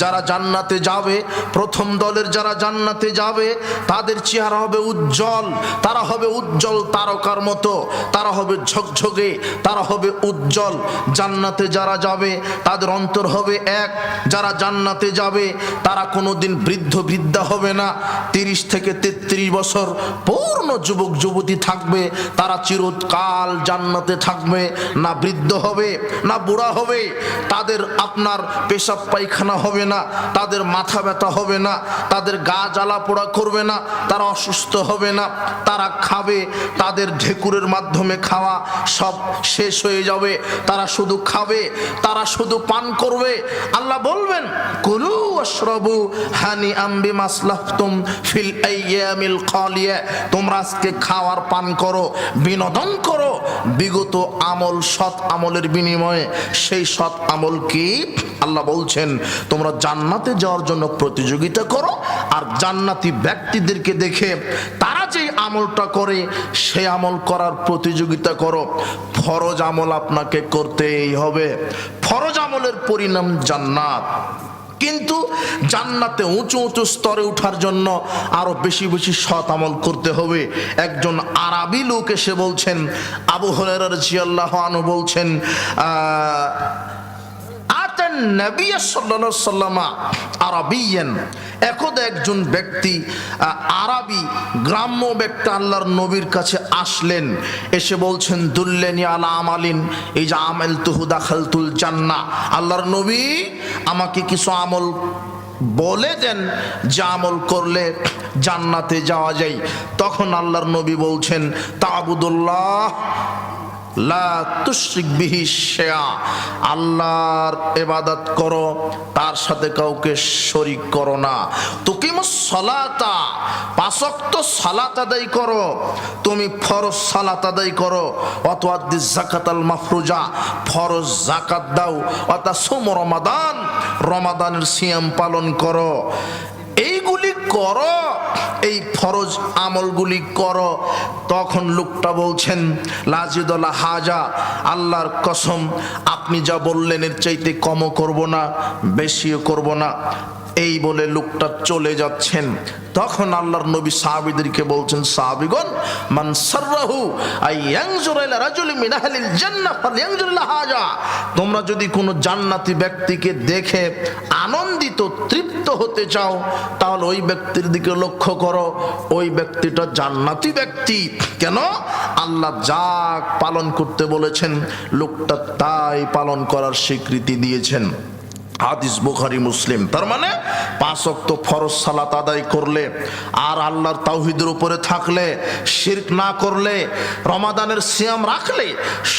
যারা জান্নাতে যাবে, প্রথম দলের যারা জান্নাতে যাবে, তাদের চেহারা হবে উজ্জ্বল, তারা হবে উজ্জ্বল তারকার মতো, তারা হবে ঝকঝকে, তারা হবে উজ্জ্বল। জান্নাতে যারা যাবে তাদের অন্তর হবে এক। যারা জান্নাতে যাবে তারা কোনোদিন বৃদ্ধ বৃদ্ধা হবে না। 30 থেকে 33 বছর পূর্ণ যুবক যুবতী থাকবে, তারা চিরকাল জান্নাতে থাকবে, না বৃদ্ধ হবে না বুড়া হবে। তাদের আপনার পেশাব পায়খানা হবে না, তাদের মাথা ব্যথা হবে না, তাদের গা জ্বালা পোড়া করবে না, তারা অসুস্থ হবে না। তারা খাবে, তাদের ঢেকুরের মাধ্যমে খাওয়া সব শেষ হয়ে যাবে, তারা শুধু খাবে, তারা শুধু পান করবে। আল্লাহ বলবেন কুলু ওয়াশরাবু হানিআম বিমা আসলাফতুম ফিল আইয়ামিল খালিয়া, তোমরা আজকে খাওয়ার পান করো, বিনোদন করো বিগত আমল, সৎ আমলের বিনিময়ে। সেই সৎ আমল কি? আল্লাহ বলছেন তোমরা জান্নাতে যাওয়ার জন্য প্রতিযোগিতা করো, আর জান্নাতি ব্যক্তিদেরকে দেখে তারা যে আমলটা করে সেই আমল করার প্রতিযোগিতা করো। ফরজ আমল আপনাকে করতেই হবে, ফরজ আমলের পরিণাম জান্নাত। কিন্তু জান্নাতে উঁচু উঁচু স্তরে ওঠার জন্য আরো বেশি বেশি সৎ আমল করতে হবে। একজন আরবি লোক এসে বলছেন, আবু হুরায়রা রাদিয়াল্লাহু আনহু বলছেন, নবী সাল্লাল্লাহু আলাইহি ওয়াসাল্লাম আরবিয়ান, একদা একজন ব্যক্তি আরবি গ্রাম্য ব্যক্তি আল্লাহর নবীর কাছে আসলেন, এসে বলছেন দুল্লেনি আলা আমালিন এই যে আমালতুহু দাখালতুল জান্নাহ, আল্লাহর নবী আমাকে কিছু আমল বলে দেন যে আমল করলে জান্নাতে যাওয়া যায়। তখন আল্লাহর নবী বলছেন তা'বুদুল্লাহ লা তুশরিক বিহি শাইআ, আল্লাহর ইবাদত করো, তার সাথে কাউকে শরীক করো না। তুকিমুস সালাতা, 5 ওয়াক্ত সালাত আদায় করো, তুমি ফরজ সালাত আদায় করো। ওয়াতুআদ্দিজ যাকাতাল মাফরুজা, ফরজ যাকাত দাও। ওয়াতাসুম রমাদান, রমাদানের সিয়াম পালন করো। এইগুলি করো, এই ফরজ আমলগুলি করো। তখন লোকটা বলছেন লাজিদুল্লাহ হাজা, আল্লাহর কসম আপনি যা বললেন এর চাইতে কমও করব না, বেশিও করব না। এই বলে লোকটা চলে যাচ্ছেন। তখন আল্লাহর নবী সাহাবীদেরকে বলছেন, সাহাবীগণ, মান সাররাহু আইয়ানজুরা ইলা রাজুলিন মিন আহলিল জান্নাহ ফালয়ানজুর ইলা হাজা, তোমরা যদি কোনো জান্নাতি ব্যক্তিকে দেখে আনন্দিত তৃপ্ত হতে চাও তাহলে ওই ব্যক্তির দিকে লক্ষ্য করো, ওই ব্যক্তিটা জান্নাতি ব্যক্তি। কেন? আল্লাহ যা পালন করতে বলেছেন লোকটা তাই পালন করার স্বীকৃতি দিয়েছেন। হাদিস বুখারী মুসলিম। তার মানে 5 ওয়াক্ত ফরজ সালাত আদায় করলে আর আল্লাহর তাওহীদের উপরে থাকলে, শিরক না করলে, রমাদানের সিয়াম রাখলে,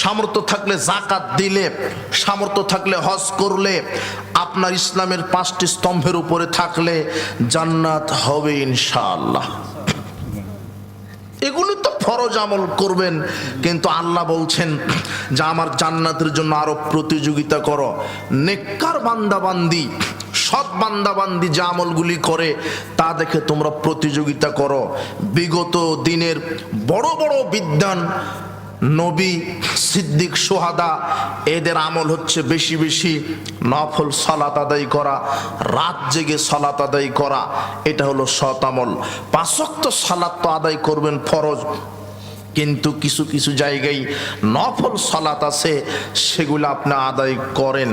সামর্থ্য থাকলে যাকাত দিলে, সামর্থ্য থাকলে হজ করলে, আপনার ইসলামের 5টি স্তম্ভের উপরে থাকলে জান্নাত হবে ইনশাআল্লাহ। এগুলো তো ফরজ আমল করবেন, কিন্তু আল্লাহ বলছেন যে আমার জান্নাতের জন্য আরো প্রতিযোগিতা করো। নেককার বান্দাবান্দি, সৎ বান্দাবান্দি যে আমলগুলি করে তা দেখে তোমরা প্রতিযোগিতা করো। বিগত দিনের বড় বড় বিদ্বান, নবী, সিদ্দিক, সোহাদা, এদের আমল হচ্ছে বেশি বেশি নফল সালাত আদায় করা, রাত জেগে সালাত আদায় করা। এটা হলো সৎ আমল। 5 ওয়াক্ত সালাত তো আদায় করবেন ফরজ, কিন্তু কিছু কিছু জায়গায় নফল সালাত আছে সেগুলো আপনি আদায় করেন।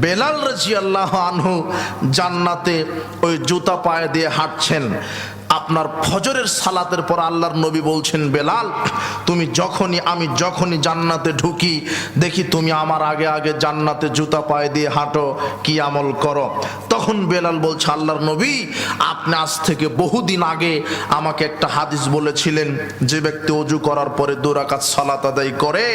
বেলাল রাদিয়াল্লাহু আনহু জান্নাতে ওই জুতা পায়ে দিয়ে হাঁটছেন। আপনার ফজরের সালাতের পর আল্লাহর নবী বলছেন, বেলাল তুমি আমি যখনই জান্নাতে ঢুকি দেখি তুমি আমার আগে আগে জান্নাতে জুতা পায়ে দিয়ে হাঁটো, কি আমল করো? তখন বেলাল বলছে, আল্লাহর নবী আপনি আজ থেকে বহুদিন আগে আমাকে একটা হাদিস বলেছিলেন, যে ব্যক্তি ওযু করার পরে 2 রাকাত সালাত আদায় করে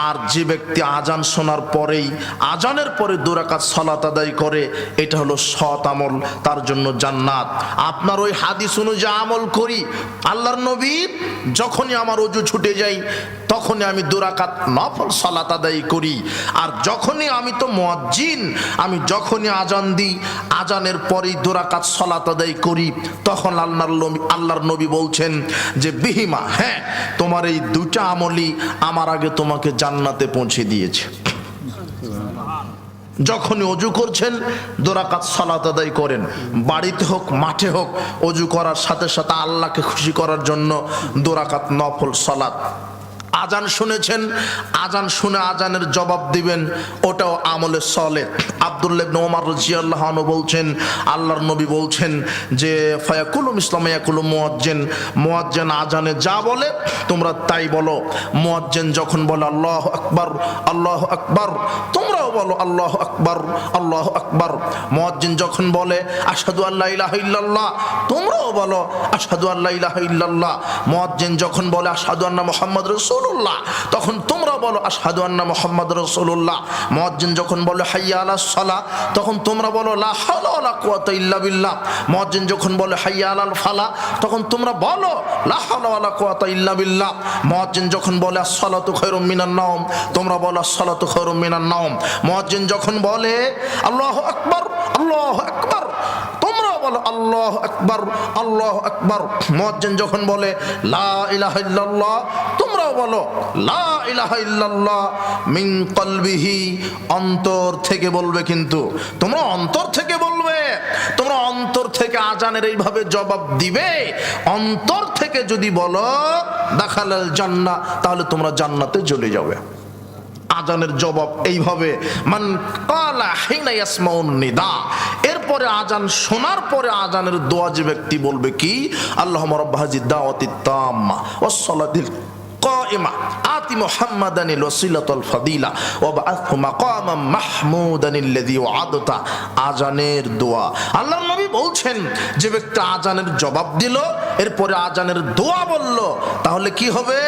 আর যে ব্যক্তি আজান শোনার পরেই, আজানের পরে 2 রাকাত সালাত আদায় করে, এটা হলো সৎ আমল, তার জন্য জান্নাত। আপনার ওই হাদিস অনুযায়ী আমল করি। আল্লাহর নবী যখনই আমার ওযু ছুটে যায় তখনই আমি 2 রাকাত নফল সালাত আদায় করি। আর যখনই আমি তো মুয়াজ্জিন, আমি যখনই আজান দিই আজানের পরেই 2 রাকাত সালাত আদায় করি, তখন আল্লাহর নবী বলছেন যে বিহিমা, হ্যাঁ তোমার এই 2টা আমলই আমার আগে তোমাকে জান্নাতে পৌঁছে দিয়েছে। যখনই অজু করছেন 2 রাকাত সালাত আদায় করেন, বাড়িতে হোক মাঠে হোক, অজু করার সাথে সাথে আল্লাহকে খুশি করার জন্য 2 রাকাত নফল সালাত। আজান শুনেছেন, আজান শুনে আজানের জবাব দিবেন, ওটাও আমলে সলে। আব্দুল্লাহ ইবনে ওমর রাদিয়াল্লাহু আনহু বলছেন, আল্লাহর নবী বলছেন যে ফায়াকুলু মিসলামা ইয়াকুলু মুয়াজ্জিন, মুয়াজ্জিন আজানে যা বলে তোমরা তাই বলো। মুয়াজ্জিন যখন বলে আল্লাহু আকবার আল্লাহু আকবার, তোমরাও বলো আল্লাহু আকবার আল্লাহু আকবার। মুয়াজ্জিন যখন বলে আশহাদু আল্লা ইলাহা ইল্লাল্লাহ, তোমরাও বলো আশহাদু আল্লা ইলাহা ইল্লাল্লাহ। মুয়াজ্জিন যখন বলে আশহাদু আন্না মুহাম্মাদুর রাসূলুল্লাহ, তখন তোমরা বলো আশহাদু আন্না মুহাম্মাদুর রাসূলুল্লাহ। মুয়াজ্জিন যখন বলে হাইয়া আলাস সালাহ, তখন তোমরা বলো লা হাওলা ওয়ালা কুওয়াতা ইল্লা বিল্লাহ। মুয়াজ্জিন যখন বলে হাইয়া আলাল ফালাহ, তখন তোমরা বলো লা হাওলা ওয়ালা কুওয়াতা ইল্লা বিল্লাহ। মুয়াজ্জিন যখন বলে আস-সালাতু খায়রুম মিনান নাওম, তোমরা বলো আস-সালাতু খায়রুম মিনান নাওম। মুয়াজ্জিন যখন বলে আল্লাহু আকবার আল্লাহু আকবার, তোমরা বলো আল্লাহু আকবার আল্লাহু আকবার। মুয়াজ্জিন যখন বলে লা ইলাহা ইল্লাল্লাহ, তোমরাও বলো লা ইলাহা ইল্লাল্লাহ মিন কলবিহি, অন্তর থেকে বলবে, কিন্তু তোমরা অন্তর থেকে বলবে, তোমরা অন্তর থেকে আজানের এইভাবে জবাব দিবে। অন্তর থেকে যদি বলো দাখালাল জান্নাহ, তাহলে তোমরা জান্নাতে চলে যাবে। আজানের জবাব এইভাবে, মান ক্বালা হিনা ইয়াসমাউন নিদা। এরপরে আজান শোনার পরে আজানের দোয়া যে ব্যক্তি বলবে কি, আল্লাহুম্মা রাব্বা হাযিদ দাওয়াতিত তাম্মা ওয়াস সালাতিল কাইমা আতি মুহাম্মাদানিল ওয়াসিলাতুল ফাদিলা ওয়া বাআথহু মাকামান মাহমুদানিল্লাযী ওয়া'আদতা। আজানের দোয়া, আল্লাহর নবী বলছেন যে ব্যক্তি আজানের জবাব দিল, এরপরে আজানের দোয়া বলল, তাহলে কি হবে?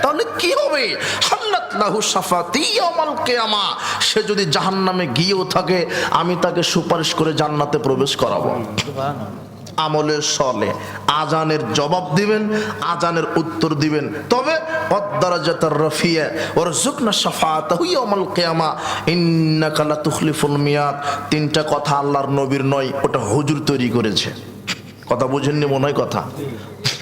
তাহলে কি হবে? হাল্লাত লাহু শাফাতি ইয়াউমাল কিয়ামা। সে যদি জাহান্নামে গিয়েও থাকে, আমি তাকে সুপারিশ করে জান্নাতে প্রবেশ করাবো। আমলের সলে আজানের জবাব দিবেন, আজানের উত্তর দিবেন। তবে ওয়াদ-দারাজাতুর রাফিয়া ওয়ারযুকনা শাফাআতাহু ইয়াউমাল কিয়ামা ইন্নাকা লা তুখলিফুল মিয়াদ। 3টা কথা আল্লাহর নবীর নয়, ওটা হুজুর তৈরি করেছে। কথা বুঝেননি মনে হয় কথা?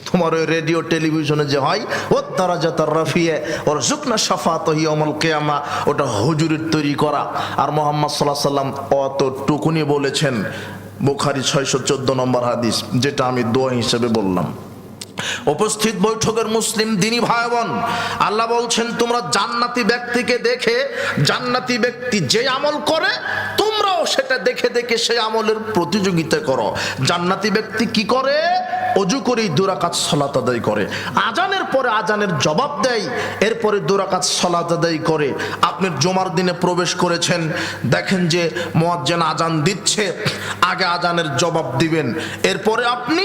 তোমার ওই রেডিও টেলিভিশনে যে হয় ওয়াদ-দারাজাতুর রাফিয়া ওয়ারযুকনা শাফাআতাহু ইয়াউমাল কিয়ামা, ওটা হুজুরের তৈরি করা। আর মুহাম্মদ সাল্লাল্লাহু আলাইহি ওয়াসাল্লাম অতটুকুনি বলেছেন, বুখারী 614 নম্বর হাদিস, যেটা আমি দোয়া হিসেবে বললাম। উপস্থিত বৈঠকের মুসলিম দিনী ভাই বোন, আল্লাহ বলছেন তোমরা জান্নাতি ব্যক্তিকে দেখে, জান্নাতি ব্যক্তি যে আমল করে তোমরাও সেটা দেখে দেখে সেই আমলের প্রতিযোগিতা করো। জান্নাতি ব্যক্তি কি করে? অজু করেই 2 রাকাত সালাত আদায় করে, আজানের পরে আজানের জবাব দেয়, এরপরে 2 রাকাত সালাত আদায় করে। আপনি জুমার দিনে প্রবেশ করেছেন, দেখেন যে মুয়াজ্জিন আজান দিচ্ছে, আগে আজানের জবাব দিবেন, এরপরে আপনি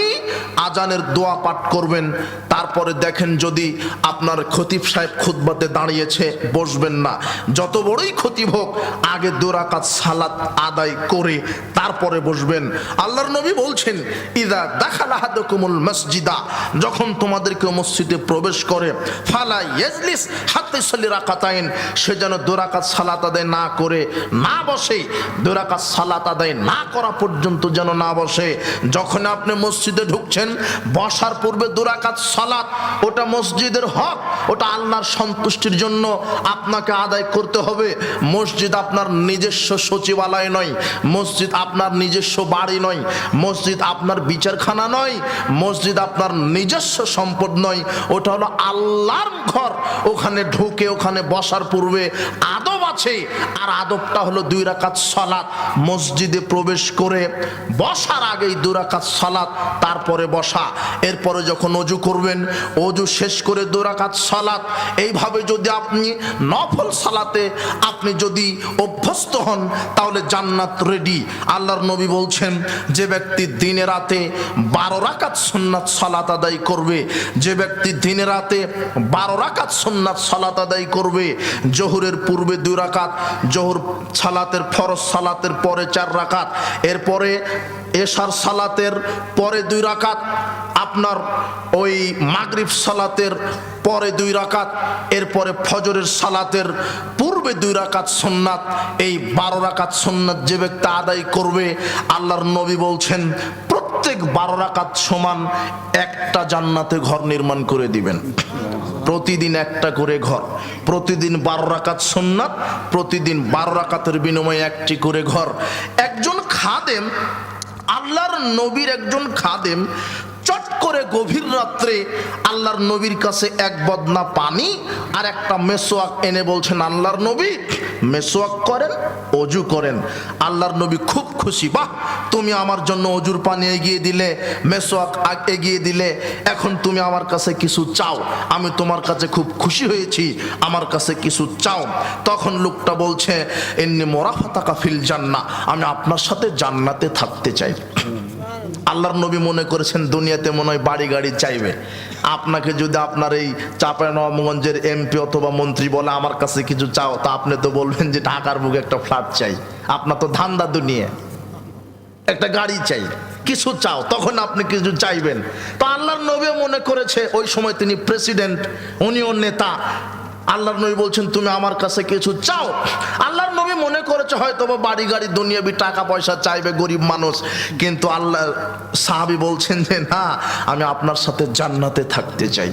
আজানের দোয়া পাঠ করবেন। তারপরে দেখেন যদি আপনার খতিব সাহেব খুতবাতে দাঁড়িয়েছে, বসবেন না, যত বড়ই খতিব হোক, আগে 2 রাকাত সালাত আদায় করে তারপরে বসবেন। আল্লাহর নবী বলছেন ইযা দাখালা আহাদুকুমুল মসজিদা, যখন তোমাদেরকে মসজিদে প্রবেশ করে, ফালা ইয়াজলিস হাত্তা ইউসাল্লি রাকাতাইন, সে যেন 2 রাকাত সালাত আদায় না করে না বসে, 2 রাকাত সালাত আদায় না করা পর্যন্ত যেন না বসে। যখন আপনি মসজিদে ঢুকছেন, বসার পূর্বে 2 রাকাত সালাত, ওটা মসজিদের হক, ওটা আল্লাহর সন্তুষ্টির জন্য আপনাকে আদায় করতে হবে। মসজিদ আপনার নিজস্ব সচিবালয় নয়, মসজিদ আপনার নিজস্ব বাড়ি নয়, মসজিদ আপনার বিচারখানা নয়, মসজিদ আপনার নিজস্ব সম্পদ নয়, ওটা হলো আল্লাহর ঘর। ওখানে ঢুকে ওখানে বসার পূর্বে আদব আছে, আর আদবটা হলো 2 রাকাত সালাত। মসজিদে প্রবেশ করে বসার আগেই 2 রাকাত সালাত, তারপরে বসা। এরপরে যখন অজু করবেন, অজু শেষ করে 2 রাকাত সালাত। এইভাবে যদি আপনি নফল সালাতে আপনি যদি অভ্যস্ত হন, তাহলে জান্নাত রেডি। আল্লাহর নবী বলছেন যে ব্যক্তি দিনে রাতে 12 রাকাত সুন্নাত সালাত আদায় করবে, যে ব্যক্তি দিনে রাতে 12 রাকাত সুন্নাত সালাত আদায় করবে, জোহরের পূর্বে 2 রাকাত, জোহর সালাতের ফরজ সালাতের পরে 4 রাকাত, এরপরে এশার সালাতের পরে 2 রাকাত, আপনার ওই মাগরিব সালাতের পরে 2 রাকাত, এরপরে ফজরের সালাতের পূর্বে 2 রাকাত সুন্নাত, এই 12 রাকাত সুন্নাত যে ব্যক্তি আদায় করবে, আল্লাহর নবী বলছেন প্রত্যেক 12 রাকাত সমান একটা জান্নাতে ঘর নির্মাণ করে দিবেন। প্রতিদিন একটা করে ঘর, প্রতিদিন 12 রাকাত সুন্নাত, প্রতিদিন 12 রাকাতের বিনিময়ে একটি করে ঘর। একজন খাদেম, আল্লাহর নবীর একজন খাদেম চট করে গভীর রাত্রে আল্লাহর নবীর কাছে এক বদনা পানি আর একটা মেসোয়াক এনে বলছেন, আল্লাহর নবী মেসোয়াক করেন, অজু করেন। আল্লাহর নবী খুব খুশি, বাহ, তুমি আমার জন্য অজুর পানি এগিয়ে দিলে, মেসোয়াক এগিয়ে দিলে, এখন তুমি আমার কাছে কিছু চাও, আমি তোমার কাছে খুব খুশি হয়েছি, আমার কাছে কিছু চাও। তখন লোকটা বলছে, এন্নি মোরাফাতাকা ফিল জান্নাহ, আমি আপনার সাথে জান্নাতে থাকতে চাই। আল্লাহর নবী মনে করেছেন দুনিয়াতে মনে হয় বাড়ি গাড়ি চাইবে। আপনাকে যদি আপনার এই চাঁপাইনবাবগঞ্জের এমপি অথবা মন্ত্রী বলে আমার কাছে কিছু চাও, তা আপনি তো বলবেন যে ঢাকার বুকে একটা ফ্ল্যাট চাই। আপনার তো ধান্দা দুনিয়া, একটা গাড়ি চাই, কিছু চাও, তখন আপনি কিছু চাইবেন। তো আল্লাহর নবী মনে করেছে, ওই সময় তিনি প্রেসিডেন্ট, উনিও নেতা। আল্লাহর নবী বলছেন তুমি আমার কাছে কিছু চাও। আল্লাহর নবী মনে করেছে হয়তো বাড়ি গাড়ি দুনিয়াবি টাকা পয়সা চাইবে, গরিব মানুষ। কিন্তু আল্লাহ সাহাবী বলছেন যে না, আমি আপনার সাথে জান্নাতে থাকতে চাই।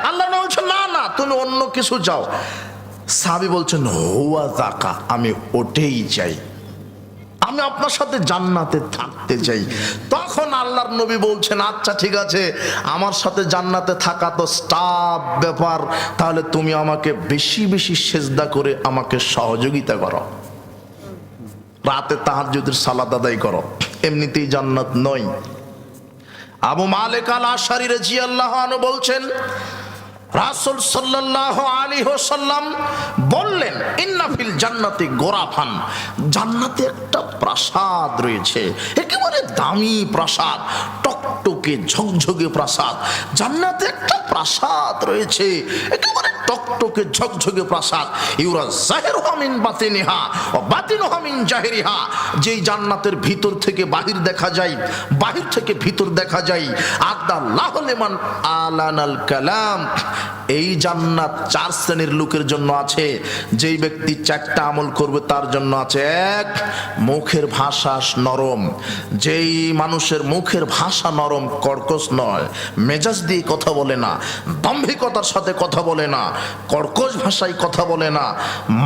আল্লাহ নবী বলছেন না না, তুমি অন্য কিছু চাও। সাহাবী বলছেন হুয়া যাকা, আমি ওটাই চাই, আমি আপনার সাথে জান্নাতে থাকতে চাই। তখন আল্লাহর নবী বলছেন আচ্ছা ঠিক আছে, আমার সাথে জান্নাতে থাকা তো স্টাফ ব্যাপার, তাহলে তুমি আমাকে বেশি বেশি সেজদা করে আমাকে সহযোগিতা করো, রাতে তাহাজ্জুদের সালাত আদায় করো, এমনিতেই জান্নাত নয়। আবু মালিক আল আশআরী রাদিয়াল্লাহু আনহু বলছেন রাসূল সাল্লাল্লাহু আলাইহি ওয়াসাল্লাম বললেন ইন্না ফিল জান্নাতি গোরাফান, জান্নাতে একটা প্রাসাদ রয়েছে, একেবারে দামি প্রাসাদ, টকটকে ঝকঝকে প্রাসাদ। জান্নাতে একটা প্রাসাদ রয়েছে, একেবারে টকটকে ঝকঝকে প্রাসাদ। ইউরা জাহিরুহা মিন বাতিনিহা ওয়া বাতিনুহা মিন জাহিরিহা, যেই জান্নাতের ভিতর থেকে বাহির দেখা যায়, বাহির থেকে ভিতর দেখা যায়। আদাল্লাহু লিমান আলানাল কালাম, এই জান্নাত 4 শ্রেণীর লোকের জন্য আছে। যেই ব্যক্তি 4টা আমল করবে তার জন্য আছে। 1, মুখের ভাষা নরম, যেই মানুষের মুখের ভাষা নরম, কর্কশ নয়, মেজাজ দিয়ে কথা বলে না, দাম্ভিকতার সাথে কথা বলে না, কর্কশ ভাষায় কথা বলে না,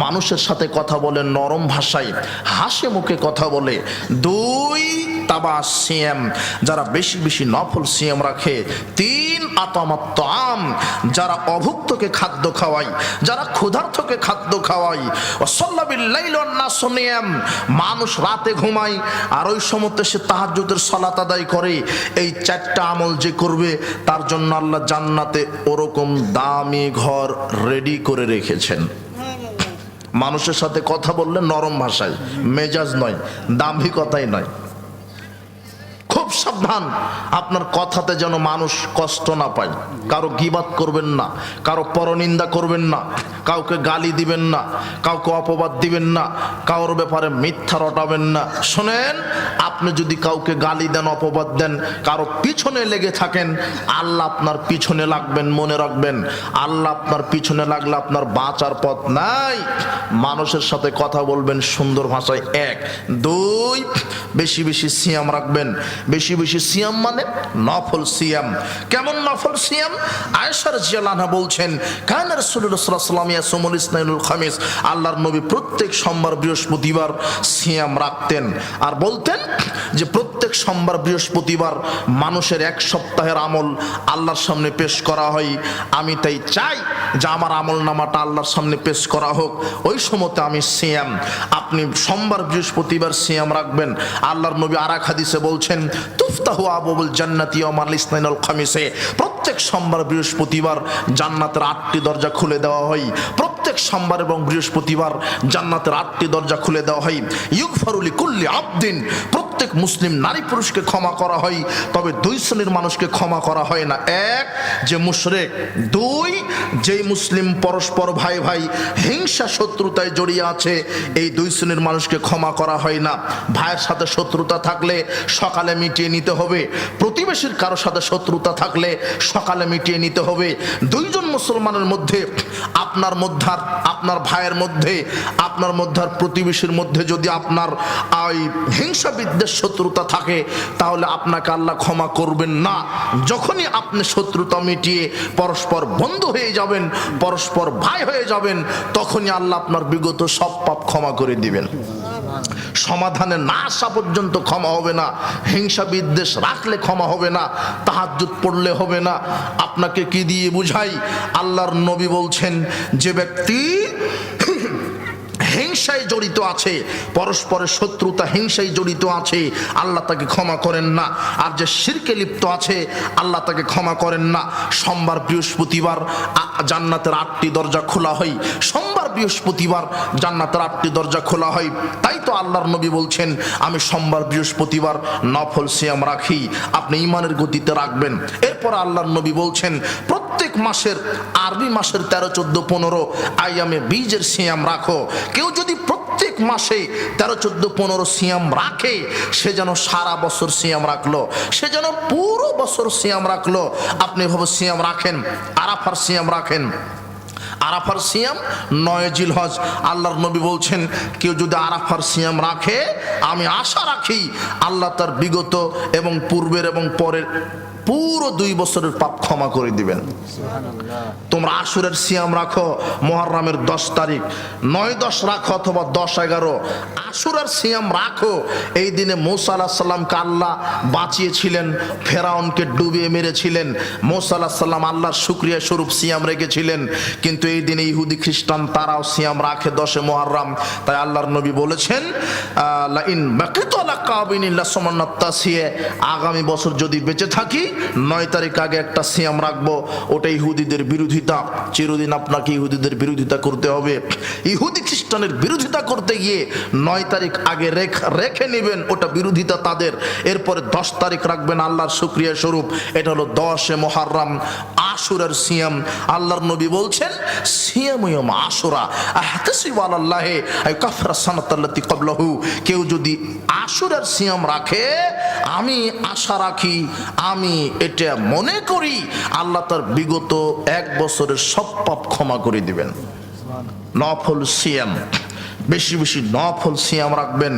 মানুষের সাথে কথা বলে নরম ভাষায়, হাসি মুখে কথা বলে। 2, তাবা সিয়াম, যারা বেশি বেশি নফল সিয়াম রাখে। 3, আতামাত তাআম, যারা অভুক্তকে খাদ্য খাওয়ায়, যারা ক্ষুধার্তকে খাদ্য খাওয়ায়। ওয়াসাল্লা বিল লাইলি ওয়ান নাসু নিয়াম, মানুষ রাতে ঘুমায় আর ওই সময়তে সে তাহাজ্জুদের সালাত আদায় করে। এই 4টা আমল যে করবে তার জন্য আল্লাহ জান্নাতে ওরকম দামি ঘর রেডি করে রেখেছেন। মানুষের সাথে কথা বললে নরম ভাষায়, মেজাজ নয়, দাম্ভিকতাই নয়। খুব সাবধান, আপনার কথাতে যেন মানুষ কষ্ট না পায়। কারো গীবাত করবেন না, কারো পরনিন্দা করবেন না, কাউকে গালি দিবেন না, কাউকে অপবাদ দিবেন না, কারোর ব্যাপারে মিথ্যা রটাবেন না। শোনেন, আপনি যদি কাউকে গালি দেন, অপবাদ দেন, কারো পিছনে লেগে থাকেন, আল্লাহ আপনার পিছনে লাগবেন। মনে রাখবেন, আল্লাহ আপনার পিছনে লাগলে আপনার বাঁচার পথ নাই। মানুষের সাথে কথা বলবেন সুন্দর ভাষায়। 1, 2, বেশি বেশি সিয়াম রাখবেন। বেশি বেশি সিয়াম মানে নফল সিয়াম। কেমন নফল সিয়াম? আয়েশা রাদিয়াল্লাহু আনহা বলছেন কানা রাসূলুল্লাহ সাল্লাল্লাহু আলাইহি ওয়াসাল্লাম ইয়াসুমুল ইসনাইনুল খামিস, আল্লাহর নবী প্রত্যেক সোমবার বৃহস্পতিবার সিয়াম রাখতেন আর বলতেন যে প্রত্যেক সোমবার বৃহস্পতিবার মানুষের 1 সপ্তাহের আমল আল্লাহর সামনে পেশ করা হয়। আমি তাই চাই যে আমার আমল নামাটা আল্লাহর সামনে পেশ করা হোক, ওই সময়তে আমি সিয়াম। আপনি সোমবার বৃহস্পতিবার সিয়াম রাখবেন। আল্লাহর নবী আরেক হাদিসে বলছেন তুফতাহু আবওয়াবুল জান্নাতি ইয়াওমাল ইসনাইনুল খামিসে, প্রত্যেক সোমবার বৃহস্পতিবার জান্নাতের 8টি দরজা খুলে দেওয়া হয়। প্রত্যেক সোমবার এবং বৃহস্পতিবার জান্নাতের 8টি দরজা খুলে দেওয়া হয়। ইউগফারু লিকুল্লি আবদিন, প্রত্যেক প্রত্যেক মুসলিম নারী পুরুষকে ক্ষমা করা হয়, তবে দুই শ্রেণীর মানুষকে ক্ষমা করা হয় না। এক, যে মুশরিক। দুই, যেই মুসলিম পরস্পর ভাই ভাই হিংসা শত্রুতায় জড়িয়ে আছে, এই দুই শ্রেণীর মানুষকে ক্ষমা করা হয় না। ভাইয়ের সাথে শত্রুতা থাকলে সকালে মিটিয়ে নিতে হবে, প্রতিবেশীর কারো সাথে শত্রুতা থাকলে সকালে মিটিয়ে নিতে হবে। দুইজন মুসলমানের মধ্যে, আপনার মধ্যে আর আপনার ভাইয়ের মধ্যে, আপনার মধ্যে আর প্রতিবেশীর মধ্যে যদি আপনার হিংসা বিদ্বেষ শত্রুতা থাকে, তাহলে আপনাকে আল্লাহ ক্ষমা করবেন না। যখনই আপনি শত্রুতা মিটিয়ে পরস্পর বন্ধু হয়ে যাবেন, পরস্পর ভাই হয়ে যাবেন, তখনই আল্লাহ আপনার বিগত সব পাপ ক্ষমা করে দিবেন। সমাধানে না আসা পর্যন্ত ক্ষমা হবে না, হিংসা বিদ্বেষ রাখলে ক্ষমা হবে না, তাহাজ্জুদ পড়লে হবে না। আপনাকে কি দিয়ে বুঝাই? আল্লাহর নবী বলছেন, যে ব্যক্তি হিংসায় জড়িত আছে, পরস্পরের শত্রুতা হিংসায় জড়িত আছে, আল্লাহ তাকে ক্ষমা করেন না। আর যে শিরকে লিপ্ত আছে, আল্লাহ তাকে ক্ষমা করেন না। সোমবার বৃহস্পতিবার জান্নাতের 8টি দরজা খোলা হয়, সোমবার বৃহস্পতিবার জান্নাতের 8টি দরজা খোলা হয়। তাই তো আল্লাহর নবী বলছেন, আমি সোমবার বৃহস্পতিবার নফল সিয়াম রাখি। আপনি ইমানের গতিতে রাখবেন। এরপর আল্লাহর নবী বলছেন, প্রত্যেক মাসের, আরবি মাসের 13, 14, 15 আইয়ামে বীজের সিয়াম রাখো। কেউ যদি প্রত্যেক মাসে 13, 14, 15 সিয়াম রাখে, সে যেন সারা বছর সিয়াম রাখলো, সে যেন পুরো বছর সিয়াম রাখলো। আপনি এভাবে সিয়াম রাখেন, আরাফার সিয়াম রাখেন। আরাফার সিয়াম 9 জিলহজ। আল্লাহর নবী বলছেন, কেউ যদি আরাফার সিয়াম রাখে, আমি আশা রাখি আল্লাহ তার বিগত এবং পূর্বের এবং পরের পুরো 2 বছরের পাপ ক্ষমা করে দিবেন। তোমরা আশুরের সিয়াম রাখো, মুহররমের 10 তারিখ, 9, 10 রাখো অথবা 10, 11। আশুরার সিয়াম রাখো। এই দিনে মূসা আলাইহিস সালামকে আল্লাহ বাঁচিয়েছিলেন, ফেরাউনকে ডুবিয়ে মেরেছিলেন। মূসা আলাইহিস সালাম আল্লাহর শুকরিয়া স্বরূপ সিয়াম রেখেছিলেন। কিন্তু এই দিনে ইহুদি খ্রিস্টান তারাও সিয়াম রাখে 10 মুহররম। তাই আল্লাহর নবী বলেছেন, লা ইন বাকিতু আলা কাবিন ইল্লা সুমান্নাতাসিয়ে, আগামী বছর যদি বেঁচে থাকি 9 তারিখ আগে একটা সিয়াম রাখবো। ওটা ইহুদিদের বিরোধিতা। চিরদিন আপনাকে ইহুদিদের বিরোধিতা করতে হবে। ইহুদি খ্রিস্টানের বিরোধিতা করতে গিয়ে 9 তারিখ আগে রেখে নেবেন, ওটা বিরোধিতা তাদের। এরপরে 10 তারিখ রাখবেন আল্লাহর শুকরিয়া স্বরূপ। এটা হলো 10 মুহররম, আশুরার সিয়াম। আল্লাহর নবী বলছেন, সিয়াম ইয়াম আশুরা আহতাসিবু আলাল্লাহি আইকাফারা সানাতাল্লাতী ক্বাবলাহু। কেউ যদি আশুরার সিয়াম রাখে, আমি আশা রাখি, আমি এটা মনে করি আল্লাহ তার বিগত 1 বছরের সব পাপ ক্ষমা করে দিবেন। নফল সিয়াম, বেশি বেশি নফল সিয়াম রাখবেন।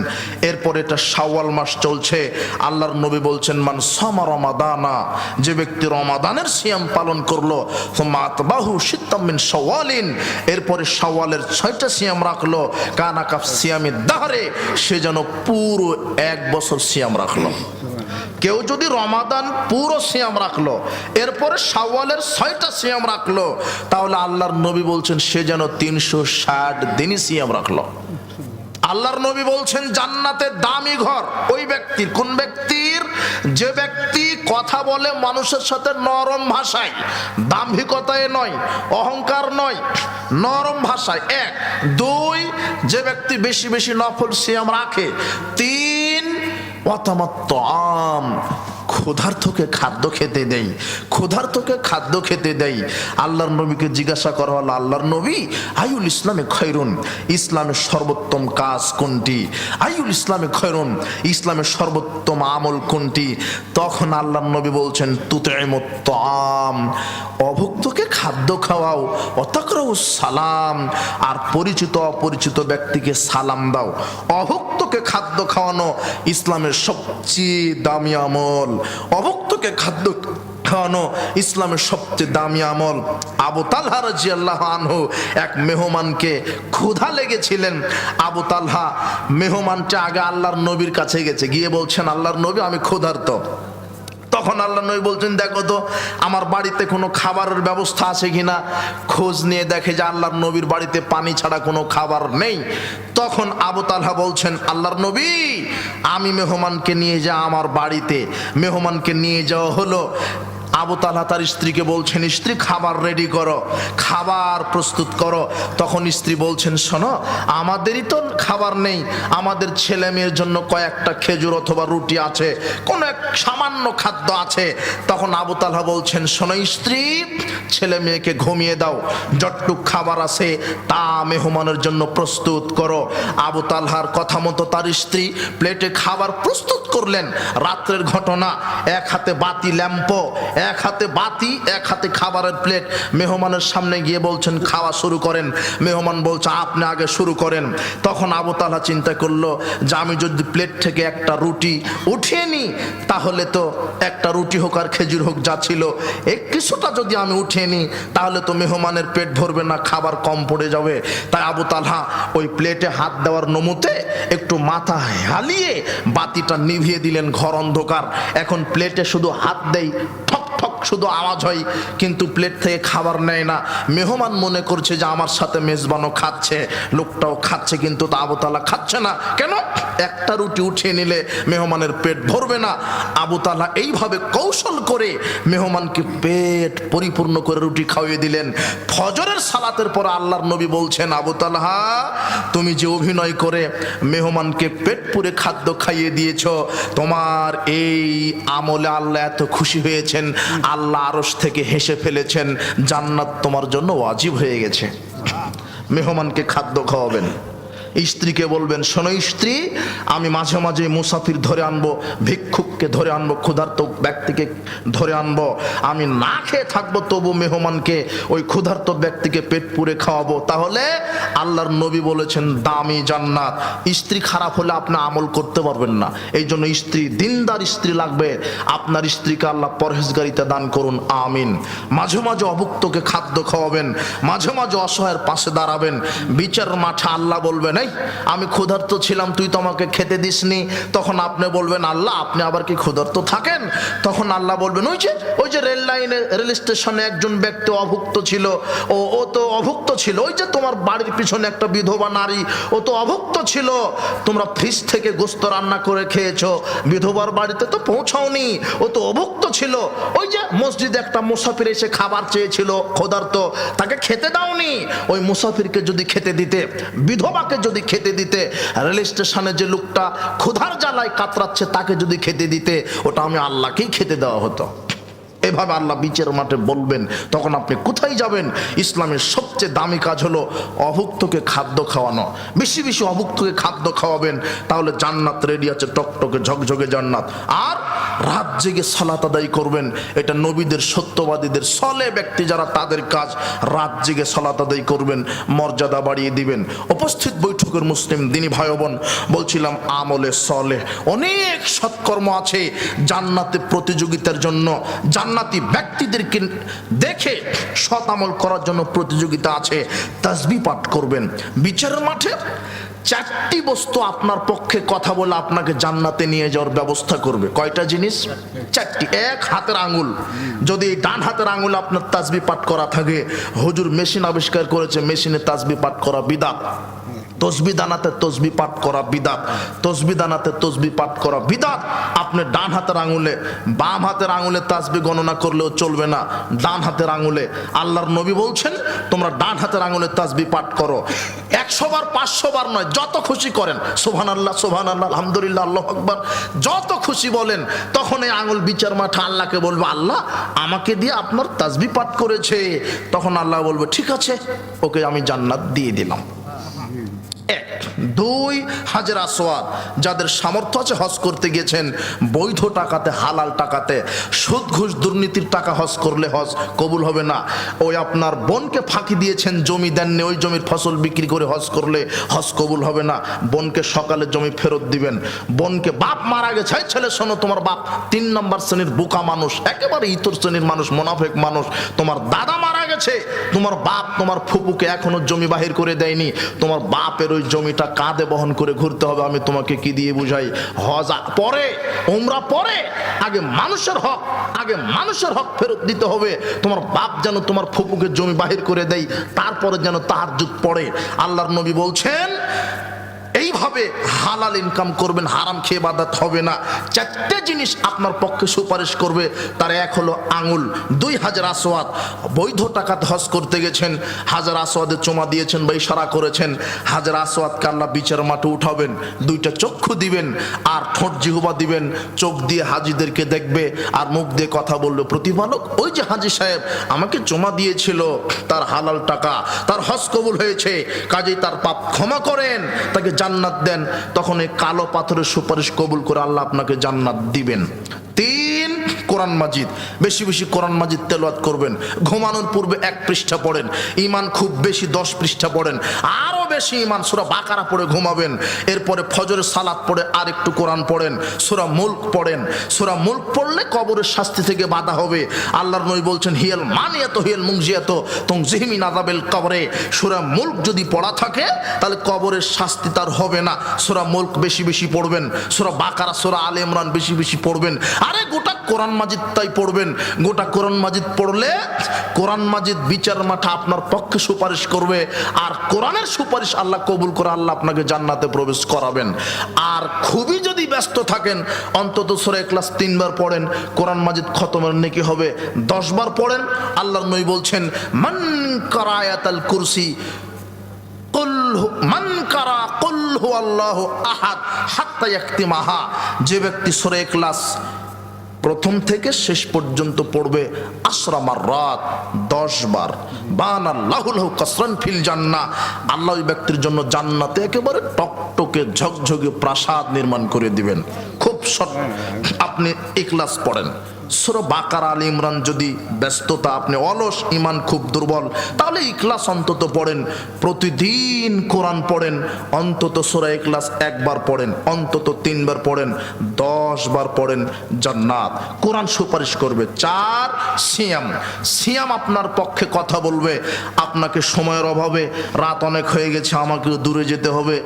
এরপর এটা শাওয়াল মাস চলছে। আল্লাহর নবী বলছেন, মান সামা রমাদানা, যে ব্যক্তি রমাদানের সিয়াম পালন করলো, সুম্মা আতবাহু সিত্তাম মিন শাওয়ালিন, এরপরে শাওয়ালের 6টা সিয়াম রাখলো, কানা কাফ সিয়ামিদ দাহরে, সে যেন পুরো 1 বছর সিয়াম রাখলো। কেউ যদি রমাদান পুরো সিয়াম রাখলো, এরপরে শাওয়ালের 6টা সিয়াম রাখলো, তাহলে আল্লাহর নবী বলছেন সে যেন 360 দিনই সিয়াম রাখলো। আল্লাহর নবী বলছেন, জান্নাতের দামি ঘর ওই ব্যক্তির। কোন ব্যক্তির? যে ব্যক্তি কথা বলে মানুষের সাথে নরম ভাষায়, দাম্ভিকতায় নয়, অহংকার নয়, নরম ভাষায়। 1, 2, যে ব্যক্তি বেশি বেশি নফল সিয়াম রাখে। 3, ওয়াতামাত্তাম, ক্ষুধার্তকে খাদ্য খেতে দেই, ক্ষুধার্তকে খাদ্য খেতে দেই। আল্লাহর নবীকে জিজ্ঞাসা করা হলো, আল্লাহর নবী, আইউল ইসলামে খৈরুন, ইসলামের সর্বোত্তম কাজ কোনটি? আইউল ইসলামে খৈরুন, ইসলামের সর্বোত্তম আমল কোনটি? তখন আল্লাহর নবী বলছেন, তুতইমুত তাআম, অভুক্তকে খাদ্য খাওয়াও, ওয়াতাকরাউস সালাম, আর পরিচিত অপরিচিত ব্যক্তিকে সালাম দাও। অভুক্তকে খাদ্য খাওয়ানো ইসলামের সবচেয়ে দামি আমল। অভুক্তকে খাদ্য খাওয়ানো ইসলামের সবচেয়ে দামি আমল। আবু তালহা রাদিয়াল্লাহু আনহু এক মেহমানকে ক্ষুধা লেগেছিলেন। আবু তালহা মেহমানটা আগে আল্লাহর নবীর কাছে গেছে, গিয়ে বলছেন, আল্লাহর নবী, আমি ক্ষুধার্ত। তখন আল্লাহ নবী বলছেন, দেখো তো আমার বাড়িতে কোনো খাবারের ব্যবস্থা আছে কিনা। খোঁজ নিয়ে দেখে যে আল্লাহর নবীর বাড়িতে পানি ছাড়া কোনো খাবার নেই। তখন আবু তালহা বলছেন, আল্লাহর নবী, আমি মেহমানকে নিয়ে যা আমার বাড়িতে। মেহমানকে নিয়ে যাওয়া হলো। আবু তালহা তার স্ত্রীকে বলছেন, স্ত্রী খাবার রেডি করো, খাবার প্রস্তুত করো। তখন স্ত্রী বলছেন, শোনো আমাদেরই তো খাবার নেই, আমাদের ছেলে মেয়ের জন্য কয়েকটা খেজুর অথবা রুটি আছে, কোনো এক সামান্য খাদ্য আছে। তখন আবু তালহা বলছেন, শোনো স্ত্রী, ছেলে মেয়েকে ঘুমিয়ে দাও, যতটুক খাবার আছে তা মেহমানের জন্য প্রস্তুত করো। আবু তালহার কথা মতো তার স্ত্রী প্লেটে খাবার প্রস্তুত করলেন। রাত্রের ঘটনা, এক হাতে বাতি ল্যাম্প, এক হাতে বাতি, এক হাতে খাবারের প্লেট। মেহমানের সামনে গিয়ে বলছেন, খাওয়া শুরু করেন। মেহমান বলছে, আপনি আগে শুরু করেন। তখন আবু তালহা চিন্তা করলো যে আমি যদি প্লেট থেকে একটা রুটি উঠিয়ে নিই, তাহলে তো একটা রুটি হোক আর খেজুর হোক যা ছিল, কিছুটা যদি আমি উঠিয়ে নিই তাহলে তো মেহমানের পেট ভরবে না, খাবার কম পড়ে যাবে। তাই আবু তালহা ওই প্লেটে হাত দেওয়ার নমুতে একটু মাথা হালিয়ে বাতিটা নিভিয়ে দিলেন। ঘর অন্ধকার, এখন প্লেটে শুধু হাত দেই, ঠক ঠক শুধু আওয়াজ হয়, কিন্তু প্লেট থেকে খাবার নেয় না। মেহমান মনে করছে যে আমার সাথে মেজবানও খাচ্ছে, লোকটাও খাচ্ছে, কিন্তু তা আবু তালহা খাচ্ছে না। কেন? একটা রুটি উঠিয়ে নিলে মেহমানের পেট ভরবে না। আবু তালহা এইভাবে কৌশল করে মেহমানকে পেট পরিপূর্ণ করে রুটি খাওয়িয়ে দিলেন। ফজরের সালাতের পর আল্লাহর নবী বলছেন, আবু তালহা তুমি যে অভিনয় করে মেহমানকে পেট পুরে খাদ্য খাইয়ে দিয়েছ, তোমার এই আমলে আল্লাহ এত খুশি হয়েছেন, আল্লাহ আরশ থেকে হেসে ফেলেছেন, জান্নাত তোমার জন্য ওয়াজিব হয়ে গেছে। মেহমানকে খাদ্য খাওয়াবেন। স্ত্রীকে বলবেন, শোনো স্ত্রী, আমি মাঝে মাঝে মুসাফির ধরে আনবো, ভিক্ষুককে ধরে আনবো, ক্ষুধার্ত ব্যক্তিকে ধরে আনবো, আমি না খেয়ে থাকবো, তবু মেহমানকে ওই ক্ষুধার্ত ব্যক্তিকে পেট পুরে খাওয়াবো। তাহলে আল্লাহর নবী বলেছেন দামি জান্নাত। স্ত্রী খারাপ হলে আপনি আমল করতে পারবেন না, এই জন্য স্ত্রী, দিনদার স্ত্রী লাগবে। আপনার স্ত্রীকে আল্লাহ পরহেজগারিতা দান করুন, আমিন। মাঝে মাঝে অভুক্তকে খাদ্য খাওয়াবেন, মাঝে মাঝে অসহায়ের পাশে দাঁড়াবেন। বিচার মাঠে আল্লাহ বলবেন, এই আমি ক্ষুধার্ত ছিলাম, তুই তো আমাকে খেতে দিসনি। তখন আপনি বলবেন, আল্লাহ আপনি আবার কি ক্ষুধার্ত থাকেন? তখন আল্লাহ বলবেন, ওই যে রেল লাইনে, রেল স্টেশনে একজন ব্যক্তি অভুক্ত ছিল, ও তো অভুক্ত ছিল। ওই যে তোমার বাড়ির পিছনে একটা বিধবা নারী, ও তো অভুক্ত ছিল। তোমরা ফ্রিজ থেকে গোস্ত রান্না করে খেয়েছো, বিধবার বাড়িতে তো পৌঁছাওনি, ও তো অভুক্ত ছিল। ওই যে মসজিদে একটা মুসাফির এসে খাবার চেয়েছিল, ক্ষুধার্ত, তাকে খেতে দাওনি। ওই মুসাফিরকে যদি খেতে দিতে, বিধবাকে যদি খেতে দিতে, রেল স্টেশনে যে লোকটা ক্ষুধার জ্বালায় কাতরাচ্ছে তাকে যদি খেতে দিতে, ওটা আমি আল্লাহকেই খেতে দেওয়া হতো। এভাবে আল্লাহ বিচার মাঠে বলবেন। তখন আপনি কোথায় যাবেন? ইসলামের সবচেয়ে দামি কাজ হলো অভুক্তকে খাদ্য খাওয়ানো। বেশি বেশি অভুক্তকে খাদ্য খাওয়াবেন, তাহলে জান্নাত রেডি আছে, টকটকে ঝকঝকে জান্নাত। আর রাত জেগে সালাত আদায় করবেন, এটা নবীদের, সত্যবাদীদের, সলে ব্যক্তি যারা, তাদের কাজ। রাত জেগে সালাত আদায় করবেন, মর্যাদা বাড়িয়ে দিবেন। উপস্থিত বৈঠকের মুসলিম দিনী ভাই বোন, বলছিলাম আমলে সলে অনেক সৎকর্ম আছে জান্নাতে প্রতিযোগিতার জন্য। জান্নাতি ব্যক্তিদেরকে দেখে সৎ আমল করার জন্য প্রতিযোগিতা আছে। তাসবিহ পাঠ করবেন। বিচারের মাঠে চারটি বস্তু আপনার পক্ষে কথা বলে আপনাকে জান্নাতে নিয়ে যাওয়ার ব্যবস্থা করবে। কয়টা জিনিস? চারটি। এক, হাতের আঙ্গুল। যদি ডান হাতের আঙ্গুল আপনার তাসবিহ পাঠ করা থাকে, হুজুর মেশিন আবিষ্কার করেছে, মেশিনে তাসবিহ পাঠ করা বিদআত। তসবিহ দানাতে তসবিহ পাঠ করা বিদআত, তসবিহ দানাতে তসবিহ পাঠ করা বিদআত। আপনি ডান হাতের আঙুলে, বাম হাতের আঙুলে তাসবিহ গণনা করলেও চলবে না, ডান হাতের আঙুলে। আল্লাহর নবী বলছেন তোমরা ডান হাতের আঙুলে তাসবিহ পাঠ করো, 100 বার 500 বার নয়, যত খুশি করেন, সুবহানাল্লাহ সুবহানাল্লাহ আলহামদুলিল্লাহ আল্লাহু আকবার, যত খুশি বলেন। তখন এই আঙুল বিচার মাঠে আল্লাহকে বলবে, আল্লাহ আমাকে দিয়ে আপনার তাসবিহ পাঠ করেছে। তখন আল্লাহ বলবে, ঠিক আছে, ওকে আমি জান্নাত দিয়ে দিলাম। 2, হাজর আসওয়াদ। যাদের সামর্থ্য আছে হজ করতে গেছেন বৈধ টাকাতে, হালাল টাকাতে, সুদ ঘুষ দুর্নীতির টাকা হজ করলে হজ কবুল হবে না। ওই আপনার বোনকে ফাঁকি দিয়েছেন, জমি দেননি, ওই জমির ফসল বিক্রি করে হজ করলে হজ কবুল হবে না। বোনকে সকালে জমি ফেরত দিবেন। বোনকে বাপ মারা গেছে, ছেলে শোনো, তোমার বাপ 3 নম্বর শ্রেণীর বোকা মানুষ, একেবারে ইতর শ্রেণীর মানুষ, মুনাফিক মানুষ। তোমার দাদা মারা গেছে, তোমার বাপ তোমার ফুপুকে এখনো জমি বাহির করে দেয়নি, তোমার বাপের ওই জমিটা কাঁধে বহন করে ঘুরতে হবে। আমি তোমাকে কি দিয়ে বুঝাই? হজ পরে, উমরা পরে, আগে মানুষের হক, আগে মানুষের হক ফেরত দিতে হবে। তোমার বাপ যেন তোমার ফুপুকে জমি বাহির করে দেয়, তারপরে যেন তাহাজ্জুদ পড়ে। আল্লাহর নবী বলছেন এইভাবে হালাল ইনকাম করবেন, হারাম খেয়ে ইবাদত হবে না। চারটে জিনিস আপনার পক্ষে সুপারিশ করবে। তার এক হলো আঙুল। 2 হাজার আসওয়াদ, বৈধ টাকাতে হজ করতে গেছেন, হাজার আসওয়াদে চুমা দিয়েছেন বা ইশারা করেছেন, হাজার আসওয়াদকে আল্লাহ বিচার মাঠে উঠাবেন। 2টা চক্ষু দিবেন আর ঠোঁট জিহ্বা দিবেন, চোখ দিয়ে হাজিদেরকে দেখবে আর মুখ দিয়ে কথা বলবে, প্রতিপালক ওই যে হাজি সাহেব আমাকে চুমা দিয়েছিল, তার হালাল টাকা, তার হজ কবুল হয়েছে, কাজেই তার পাপ ক্ষমা করেন, তাকে জান্নাত দেন। তখন এই কালো পাথরের সুপারিশ কবুল করে আল্লাহ আপনাকে জান্নাত দিবেন। 3, কোরআন মাজিদ, বেশি বেশি কোরআন মাজিদ তেলাওয়াত করবেন। ঘুমানোর পূর্বে 1 পৃষ্ঠা পড়েন, ঈমান খুব বেশি 10 পৃষ্ঠা পড়েন, আরো বেশি ঈমান সূরা বাকারা পড়ে ঘুমাবেন। এরপরে ফজরের সালাত পড়ে আর একটু কোরআন পড়েন, সূরা মুলক পড়েন। সূরা মুলক পড়লে কবরের শাস্তি থেকে বাধা হবে। আল্লাহর নবী বলছেন হিয়াল মানিয়াত হিয়াল মুনজিয়াত তুনজিহি মিন আযাবিল কবরে। সূরা মুলক যদি পড়া থাকে তাহলে কবরের শাস্তি তার হবে না। সূরা মুলক বেশি বেশি পড়বেন, সূরা বাকারা, সূরা আলে ইমরান বেশি বেশি পড়বেন। আরে গোটা কোরআন মাজিদ তাই পড়বেন। গোটা কোরআন মাজিদ পড়লে কোরআন মাজিদ বিচার মাঠে আপনার পক্ষে সুপারিশ করবে, আর কোরআনের সুপারিশ আল্লাহ কবুল করে আল্লাহ আপনাকে জান্নাতে প্রবেশ করাবেন। আর খুবই যদি ব্যস্ত থাকেন, অন্তত সূরা ইখলাস 3 বার পড়েন, কোরআন মাজিদ খতমের নেকি হবে 10 বার পড়েন। আল্লাহর নবী বলছেন মান কারা আয়াতাল কুরসি মান কারা কুল হুয়াল্লাহু আহাদ হাত্তা ইয়াক্তিমাহা, যে ব্যক্তি সূরা ইখলাস প্রথম থেকে শেষ পর্যন্ত পড়বে 10 মাররাত, 10 বার, বানাল্লাহু লাহু কাসরান ফিল জান্নাহ, আল্লাহ ওই ব্যক্তির জন্য জান্নাতে একেবারে টকটকে ঝকঝকে প্রাসাদ নির্মাণ করে দিবেন। খুব শর্ট আপনি ইখলাস পড়েন। সূরা বাকারা, আলে ইমরান যদি ব্যস্ততা, আপনি অলস, ঈমান খুব দুর্বল, তাহলে ইখলাস অন্তত পড়েন। প্রতিদিন কোরআন পড়েন, অন্তত সূরা ইখলাস 1 বার পড়েন, অন্তত 3 বার পড়েন, 10 বার পড়েন, জান্নাত কোরআন সুপারিশ করবে। 4, সিয়াম। সিয়াম আপনার পক্ষে কথা বলবে। আপনাকে সময়ের অভাবে রাত অনেক হয়ে গেছে, আমাকে দূরে যেতে হবে,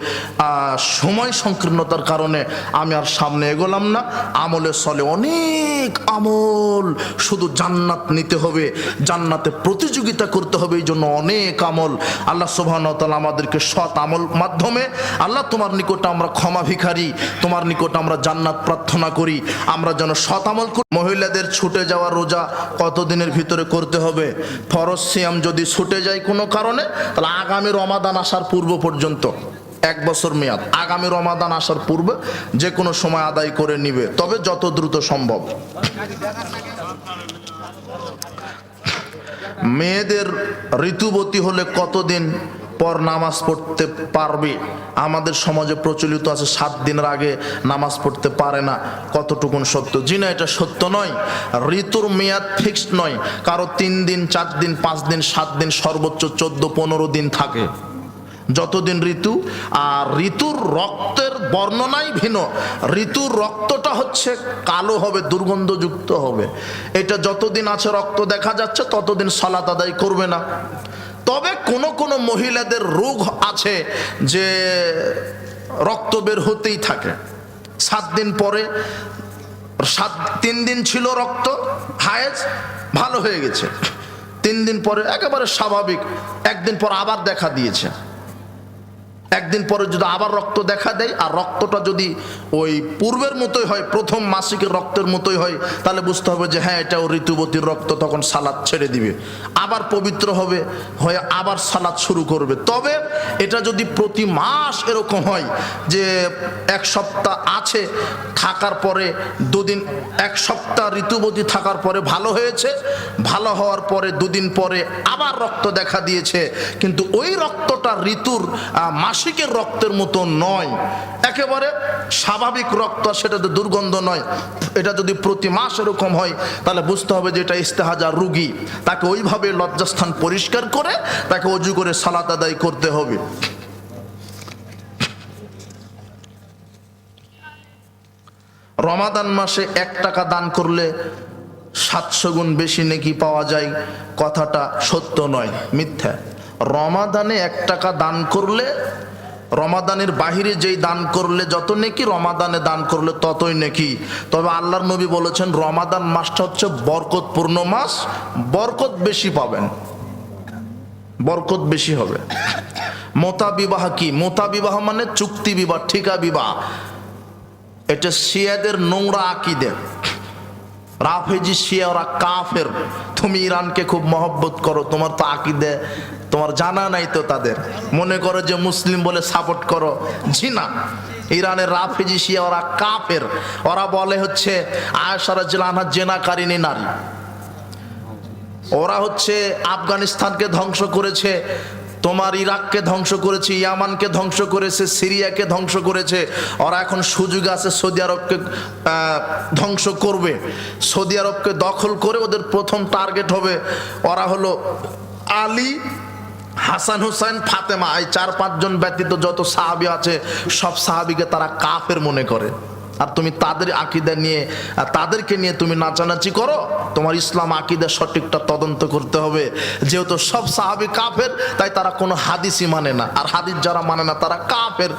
সময় সংকীর্ণতার কারণে আমি আর সামনে এগোলাম না। আমলে চলে অনেক আমল, শুধু জান্নাত নিতে হবে, জান্নাতে প্রতিযোগিতা করতে হবে, এই জন্য অনেক আমল। আল্লাহ সুবহানাহু ওয়া তাআলা আমাদেরকে সৎ আমল মাধ্যমে, আল্লাহ তোমার নিকট আমরা ক্ষমা ভিখারি, তোমার নিকট আমরা জান্নাত প্রার্থনা করি, আমরা যেন সৎ আমল করি। মহিলাদের ছুটে যাওয়া রোজা কতদিনের ভিতরে করতে হবে? ফরজ সিয়াম যদি ছুটে যায় কোনো কারণে, তাহলে আগামী রমাদান আসার পূর্ব পর্যন্ত 1 বছর মেয়াদ, আগামী রমাদান আসার পূর্বে যে কোনো সময় আদায় করে নিবে, তবে যত দ্রুত সম্ভব। মেয়েদের ঋতুবতী হলে কতদিন পর নামাজ পড়তে পারবে? আমাদের সমাজে প্রচলিত আছে 7 দিনের আগে নামাজ পড়তে পারে না। কতটুকুন সত্য? জি না, এটা সত্য নয়। ঋতুর মেয়াদ ফিক্সড নয়, কারো 3 দিন, 4 দিন, 5 দিন, 7 দিন, সর্বোচ্চ 14-15 দিন থাকে, যতদিন ঋতু। আর ঋতুর রক্তের বর্ণনাই ভিন্ন। ঋতুর রক্তটা হচ্ছে কালো হবে, দুর্গন্ধযুক্ত হবে। এটা যতদিন আছে রক্ত দেখা যাচ্ছে ততদিন সালাত আদায় করবে না। তবে কোন মহিলাদের রোগ আছে যে রক্ত বের হতেই থাকে। 7 দিন পরে 3 দিন ছিল রক্ত হায়েজ, ভালো হয়ে গেছে, 3 দিন পরে একেবারে স্বাভাবিক, 1 দিন পর আবার দেখা দিয়েছে। 1 দিন পরে যদি আবার রক্ত দেখা দেয়, আর রক্তটা যদি ওই পূর্বের মতোই হয়, প্রথম মাসিকের রক্তের মতোই হয়, তাহলে বুঝতে হবে যে হ্যাঁ এটাও ঋতুবতীর রক্ত। তখন সালাত ছেড়ে দিবে, আবার পবিত্র হবে, হয়ে আবার সালাত শুরু করবে। তবে এটা যদি প্রতি মাস এরকম হয় যে 1 সপ্তাহ আছে, থাকার পরে 2 দিন, 1 সপ্তাহ ঋতুবতী থাকার পরে ভালো হয়েছে, ভালো হওয়ার পরে 2 দিন পরে আবার রক্ত দেখা দিয়েছে, কিন্তু ওই রক্তটা ঋতুর মাসিকের রক্তের মতো নয়, একেবারে স্বাভাবিক রক্ত, সেটাতে দুর্গন্ধ নয়। এটা যদি প্রতি মাস এরকম হয়, তাহলে বুঝতে হবে যে এটা ইস্তেহাজা রোগী। তাকে ওইভাবে লজ্জাস্থান পরিষ্কার করে তাকে ওযু করে সালাত আদায় করতে হবে। রমাদান মাসে 1 টাকা দান করলে 700 গুণ বেশি নেকি পাওয়া যায়, কথাটা সত্য নয়, মিথ্যা। রমাদানে 1 টাকা দান করলে, রমাদানের বাহিরে যেই দান করলে যত নেকি, রমাদানে দান করলে ততই নেকি। তবে আল্লাহর নবী বলেছেন রমাদান মাসটা হচ্ছে বরকতপূর্ণ মাস, বরকত বেশি পাবেন, বরকত বেশি হবে। মোতা বিবাহ কি? মোতা বিবাহ মানে চুক্তি বিবাহ, ঠিকা বিবাহ। এটা শিয়াদের নোংরা আকীদা। রাফেজি শিয়া ওরা কাফের। তুমি ইরানকে খুব মহব্বত করো, তোমার তো আকীদা তোমার জানা নাই তো, তাদের মনে করো যে মুসলিম বলে সাপোর্ট করো। জি না, ইরানের রাফেজি শিয়া ওরা কাফের। ওরা বলে হচ্ছে আয়েশা রাদিয়াল্লাহু আনহা জেনাকারিনী নারী। ওরা হচ্ছে আফগানিস্তানকে ধ্বংস করেছে, তোমার ইরাককে ধ্বংস করেছে, ইয়ামানকে ধ্বংস করেছে, সিরিয়াকে ধ্বংস করেছে। ওরা এখন সুযোগ আছে সৌদি আরবকে ধ্বংস করবে। সৌদি আরবকে দখল করে ওদের প্রথম টার্গেট হবে ওরা হলো আলী, হাসান, হুসাইন, ফাতেমা। এই 4-5 জন ব্যতীত যত সাহাবী আছে সব সাহাবীকে তারা কাফের মনে করে। আর তুমি তাদের আকীদা নিয়ে, তাদেরকে নিয়ে তুমি নাচানাচি করো। তোমার ইসলাম আকীদা সঠিকটা তদন্ত করতে হবে। যেহেতু সব সাহাবী কাফের, তাই তারা কোনো হাদিসই মানে না। আর হাদিস যারা মানে না তারা কাফের।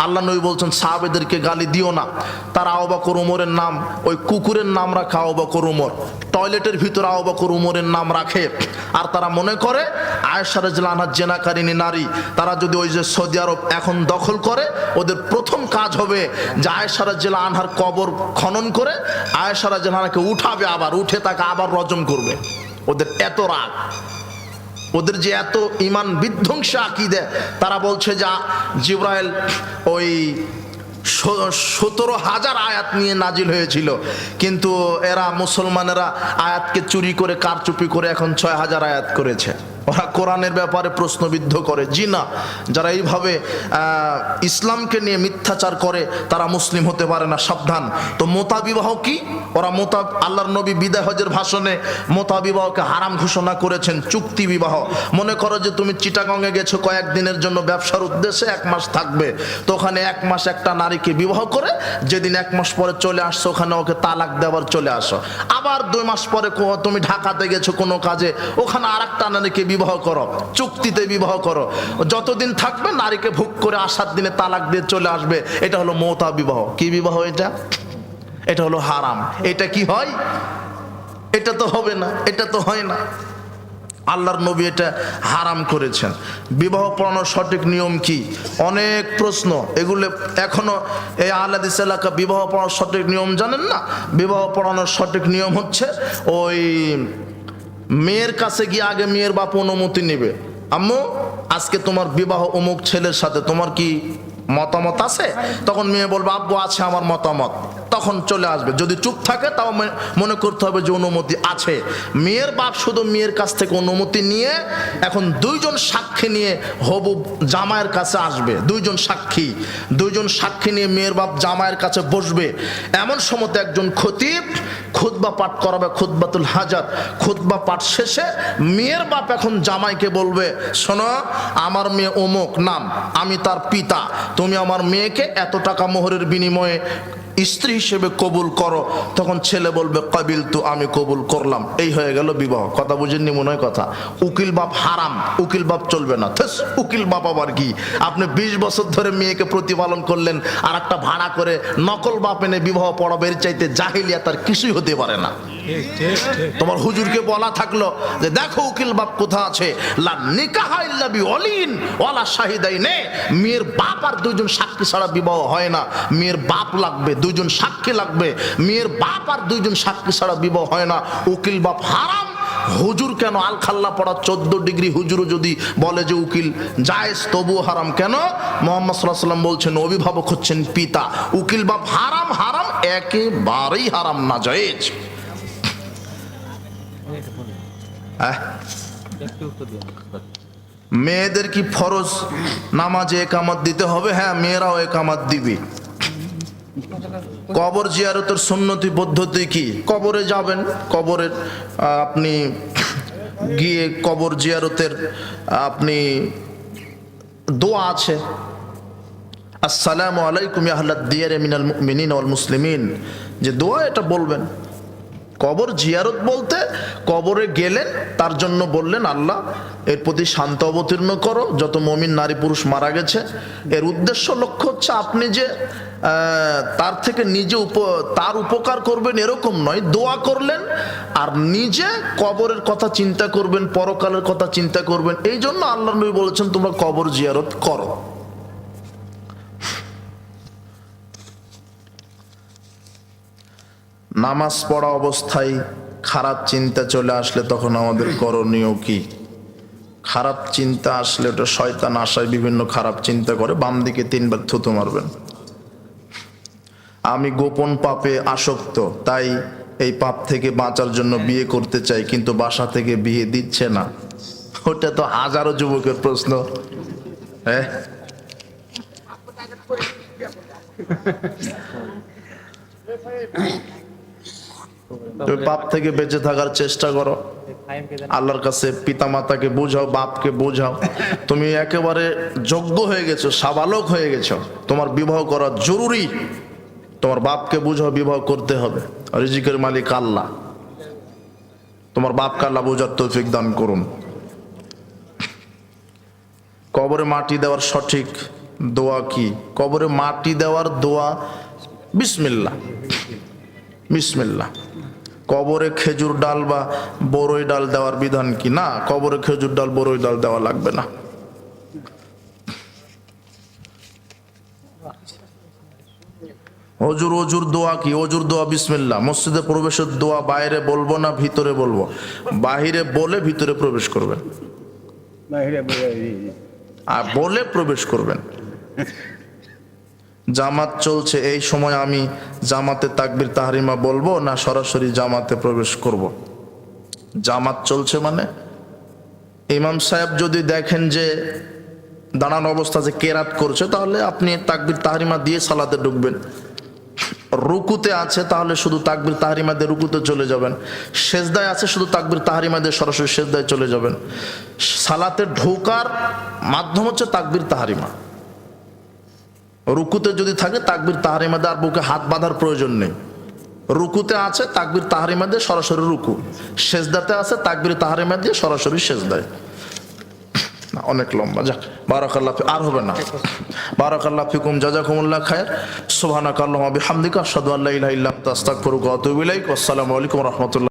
আল্লাহ নবী বলছেন সাহাবেদেরকে গালি দিও না। তারা আবু বকর উমরের নাম, ওই কুকুরের নাম রাখে আবু বকর উমর, টয়লেটের ভিতরে আবু বকর উমরের নাম রাখে। আর তারা মনে করে আয়েশা রাদিয়াল্লাহু আনহা জেনাকারিনী নারী। তারা যদি ওই যে সৌদি আরব এখন দখল করে, ওদের প্রথম কাজ হবে যে আয়েশা রাদিয়াল্লাহু আনহার কবর খনন করে আয়েশা রাদিয়াল্লাহু আনহাকে উঠাবে, আবার উঠে তাকে আবার রজম করবে। ওদের এত রাগ, ওদের যে এত ঈমান বিধ্বংসী আকীদা। তারা বলছে যে জিবরাইল ওই 17,000 আয়াত নিয়ে নাজিল হয়েছিল, কিন্তু এরা মুসলমানেরা আয়াতকে চুরি করে কারচুপি করে এখন 6,000 আয়াত করেছে। ওরা কোরআনের ব্যাপারে প্রশ্নবিদ্ধ করে। জি না, যারা এইভাবে ইসলামকে নিয়ে মিথ্যাচার করে তারা মুসলিম হতে পারে না, সাবধান। তো মোতা বিবাহ কি? ওরা মোতা, আল্লাহর নবী বিদায় হজের ভাষণে মোতা বিবাহকে হারাম ঘোষণা করেছেন। চুক্তি বিবাহ, মনে করো যে তুমি চিটাগংয়ে গেছো কয়েকদিনের জন্য ব্যবসার উদ্দেশ্যে, 1 মাস থাকবে, তো ওখানে 1 মাস একটা নারীকে বিবাহ করে যেদিন 1 মাস পরে চলে আসছো, ওখানে ওকে তালাক দেওয়ার চলে আসো। আবার 2 মাস পরে তুমি ঢাকাতে গেছো কোনো কাজে, ওখানে আর একটা নারীকে বিবাহ করো, চুক্তিতে বিবাহ করো। যতদিন থাকবে নারীকে ভোগ করে আসার দিনে তালাক দিয়ে চলে আসবে। এটা হলো মোতা বিবাহ। কি বিবাহ এটা? এটা হলো হারাম। এটা কি হয়? এটা তো হবে না, এটা তো হয় না। আল্লাহর নবী এটা হারাম করেছেন। বিবাহ পড়ানোর সঠিক নিয়ম কি? অনেক প্রশ্ন, এগুলো এখনো এই আহলে হাদিস এলাকা বিবাহ পড়ানোর সঠিক নিয়ম জানেন না। বিবাহ পড়ানোর সঠিক নিয়ম হচ্ছে ওই মেয়ের কাছে গিয়ে আগে মেয়ের বাপ অনুমতি নেবে। আম্মু আজকে তোমার বিবাহ অমুক ছেলের সাথে, তোমার কি মতামত আছে? তখন মেয়ে বলবে আব্বু আছে আমার মতামত। তখন চলে আসবে। যদি চুপ থাকে তাও মনে করতে হবে যে অনুমতি আছে। মেয়ের বাপ শুধু মেয়ের কাছ থেকে অনুমতি নিয়ে এখন 2 জন সাক্ষী নিয়ে হবু জামাইয়ের কাছে আসবে। 2 জন সাক্ষী নিয়ে মেয়ের বাপ জামাইয়ের কাছে বসবে। এমন সময় একজন খতিব খুতবা পাঠ করাবে, খুতবাতুল হাজাত। খুতবা পাঠ শেষে মেয়ের বাপ এখন জামাইকে বলবে, শোনো আমার মেয়ে অমুক নাম, আমি তার পিতা, তুমি আমার মেয়েকে এত টাকা মোহরের বিনিময়ে স্ত্রী হিসেবে কবুল করো। তখন ছেলে বলবে কাবিল তু, আমি কবুল করলাম। এই হয়ে গেল বিবাহ। কথা বুঝেননি মনে হয় কথা? উকিল বাপ হারাম, উকিল বাপ চলবে না। উকিল বাপ আবার কি? আপনি 20 বছর ধরে মেয়েকে প্রতিপালন করলেন, আর একটা ভাড়া করে নকল বাপ এনে বিবাহ পড়াবে, এর চাইতে জাহিলিয়াত আর কিছুই হতে পারে না। তোমার হুজুরকে বলা থাকলো যে দেখো উকিল বাপ কোথা আছে, লা নিকাহা ইল্লা বিওয়ালিন ওয়ালা শাহিদাইনে। মেয়ের বাপ আর 2 জন সাক্ষী ছাড়া বিবাহ হয় না। মেয়ের বাপ লাগবে, 2 জন সাক্ষী লাগবে। মেয়ের বাপ আর 2 জন সাক্ষী ছাড়া বিবাহ হয় না। উকিল বাপ হারাম। হুজুর কেন? আল খাল্লা পড়া 14 ডিগ্রি হুজুরও যদি বলে যে উকিল জায়েজ, তবুও হারাম। কেন? মুহাম্মদ সাল্লাল্লাহু আলাইহি ওয়াসাল্লাম বলছেন অভিভাবক হচ্ছেন পিতা। উকিল বাপ হারাম, হারাম, একেবারেই হারাম, না জায়েজ। মেয়েদের কি ফরজ নামাজে একামত দিতে হবে? হ্যাঁ, মেয়েরাও একামত দিবে। কবর জিয়ারতের সুন্নতি পদ্ধতি কি? কবরে যাবেন, কবরের আপনি গিয়ে কবর জিয়ারতের আপনি দোয়া আছে, আসসালামু আলাইকুম ইয়া আহলাদ দিয়ারি মিনাল মুমিনিন ওয়াল মুসলিমিন, যে দোয়া এটা বলবেন। কবর জিয়ারত বলতে কবরে গেলেন, তার জন্য বললেন আল্লাহ এর প্রতি শান্ত অবতীর্ণ করো, যত মুমিন নারী পুরুষ মারা গেছে। এর উদ্দেশ্য লক্ষ্য হচ্ছে আপনি যে তার থেকে নিজে তার উপকার করবেন এরকম নয়, দোয়া করলেন আর নিজে কবরের কথা চিন্তা করবেন, পরকালের কথা চিন্তা করবেন। এই জন্য আল্লাহ নবী বলেছেন তোমরা কবর জিয়ারত করো। নামাজ পড়া অবস্থায় খারাপ চিন্তা চলে আসলে তখন আমাদের করণীয় কি? খারাপ চিন্তা আসলে ওটা শয়তান আশায় বিভিন্ন খারাপ চিন্তা করে, বাম দিকে 3 বার থুতু মারবেন। আমি গোপন পাপে আসক্ত, তাই এই পাপ থেকে বাঁচার জন্য বিয়ে করতে চাই, কিন্তু বাসা থেকে বিয়ে দিচ্ছে না। ওটা তো হাজারো যুবকের প্রশ্ন। হ্যাঁ, তুমি পাপ থেকে বেঁচে থাকার চেষ্টা করো, আল্লাহর কাছে পিতা মাতাকে বোঝাও, বাপকে বোঝাও। তুমি একেবারে যোগ্য হয়ে গেছো, সাবালক হয়ে গেছো, তোমার বিবাহ করা জরুরি। তোমার বাপকে বুঝাও, বিবাহ করতে হবে। রিজিকের মালিক আল্লাহ, তোমার বাপকে আল্লাহ বোঝার তৌফিক দান করুন। কবরে মাটি দেওয়ার সঠিক দোয়া কি? কবরে মাটি দেওয়ার দোয়া বিসমিল্লাহ, বিসমিল্লাহ। কবরে খেজুর ডাল বা বড়ই ডাল দেওয়ার বিধান কি? না, কবরে খেজুর ডাল বড়ই ডাল দেওয়া লাগবে না। অজুর, অজুর দোয়া কি? অজুর দোয়া বিসমিল্লাহ। মসজিদে প্রবেশের দোয়া বাইরে বলবো না ভিতরে বলবো? বাহিরে বলে ভিতরে প্রবেশ করবেন, আর বলে প্রবেশ করবেন। জামাত চলছে, এই সময় আমি জামাতে তাকবীর তাহরিমা বলবো না সরাসরি জামাতে প্রবেশ করব? জামাত চলছে মানে ইমাম সাহেব যদি দেখেন যে দাঁড়ানো অবস্থা যে কেরাত করছে, তাহলে আপনি তাকবীর তাহরিমা দিয়ে সালাতে ঢুকবেন। রুকুতে আছে তাহলে শুধু তাকবীর তাহরিমা দিয়ে রুকুতে চলে যাবেন। সেজদায় আছে, শুধু তাকবীর তাহরিমা দিয়ে সরাসরি সেজদায় চলে যাবেন। সালাতে ঢোকার মাধ্যম হচ্ছে তাকবীর তাহরিমা। রুকুতে যদি থাকে তাকবীর তাহরিমা দিয়ে আর বুকে হাত বাঁধার প্রয়োজন নেই। রুকুতে আছে তাকবীর তাহরিমা দিয়ে সরাসরি রুকু, সেজদাতে আছে তাকবীর তাহরিমা দিয়ে সরাসরি সেজদায়। অনেক লম্বা, যাক, বারাকাল্লাহ। আর হবে না। বারাকাল্লাহ ফিকুম, জাযাকুমুল্লাহ খায়র। সুবহানাকাল্লাহুম্মা বিহামদিকা আশহাদু আল্লা ইলাহা ইল্লা আনতা আস্তাগফিরুকা ওয়া আতুবু ইলাইক। আসসালামু আলাইকুম ওয়া রাহমাতুল্লাহ।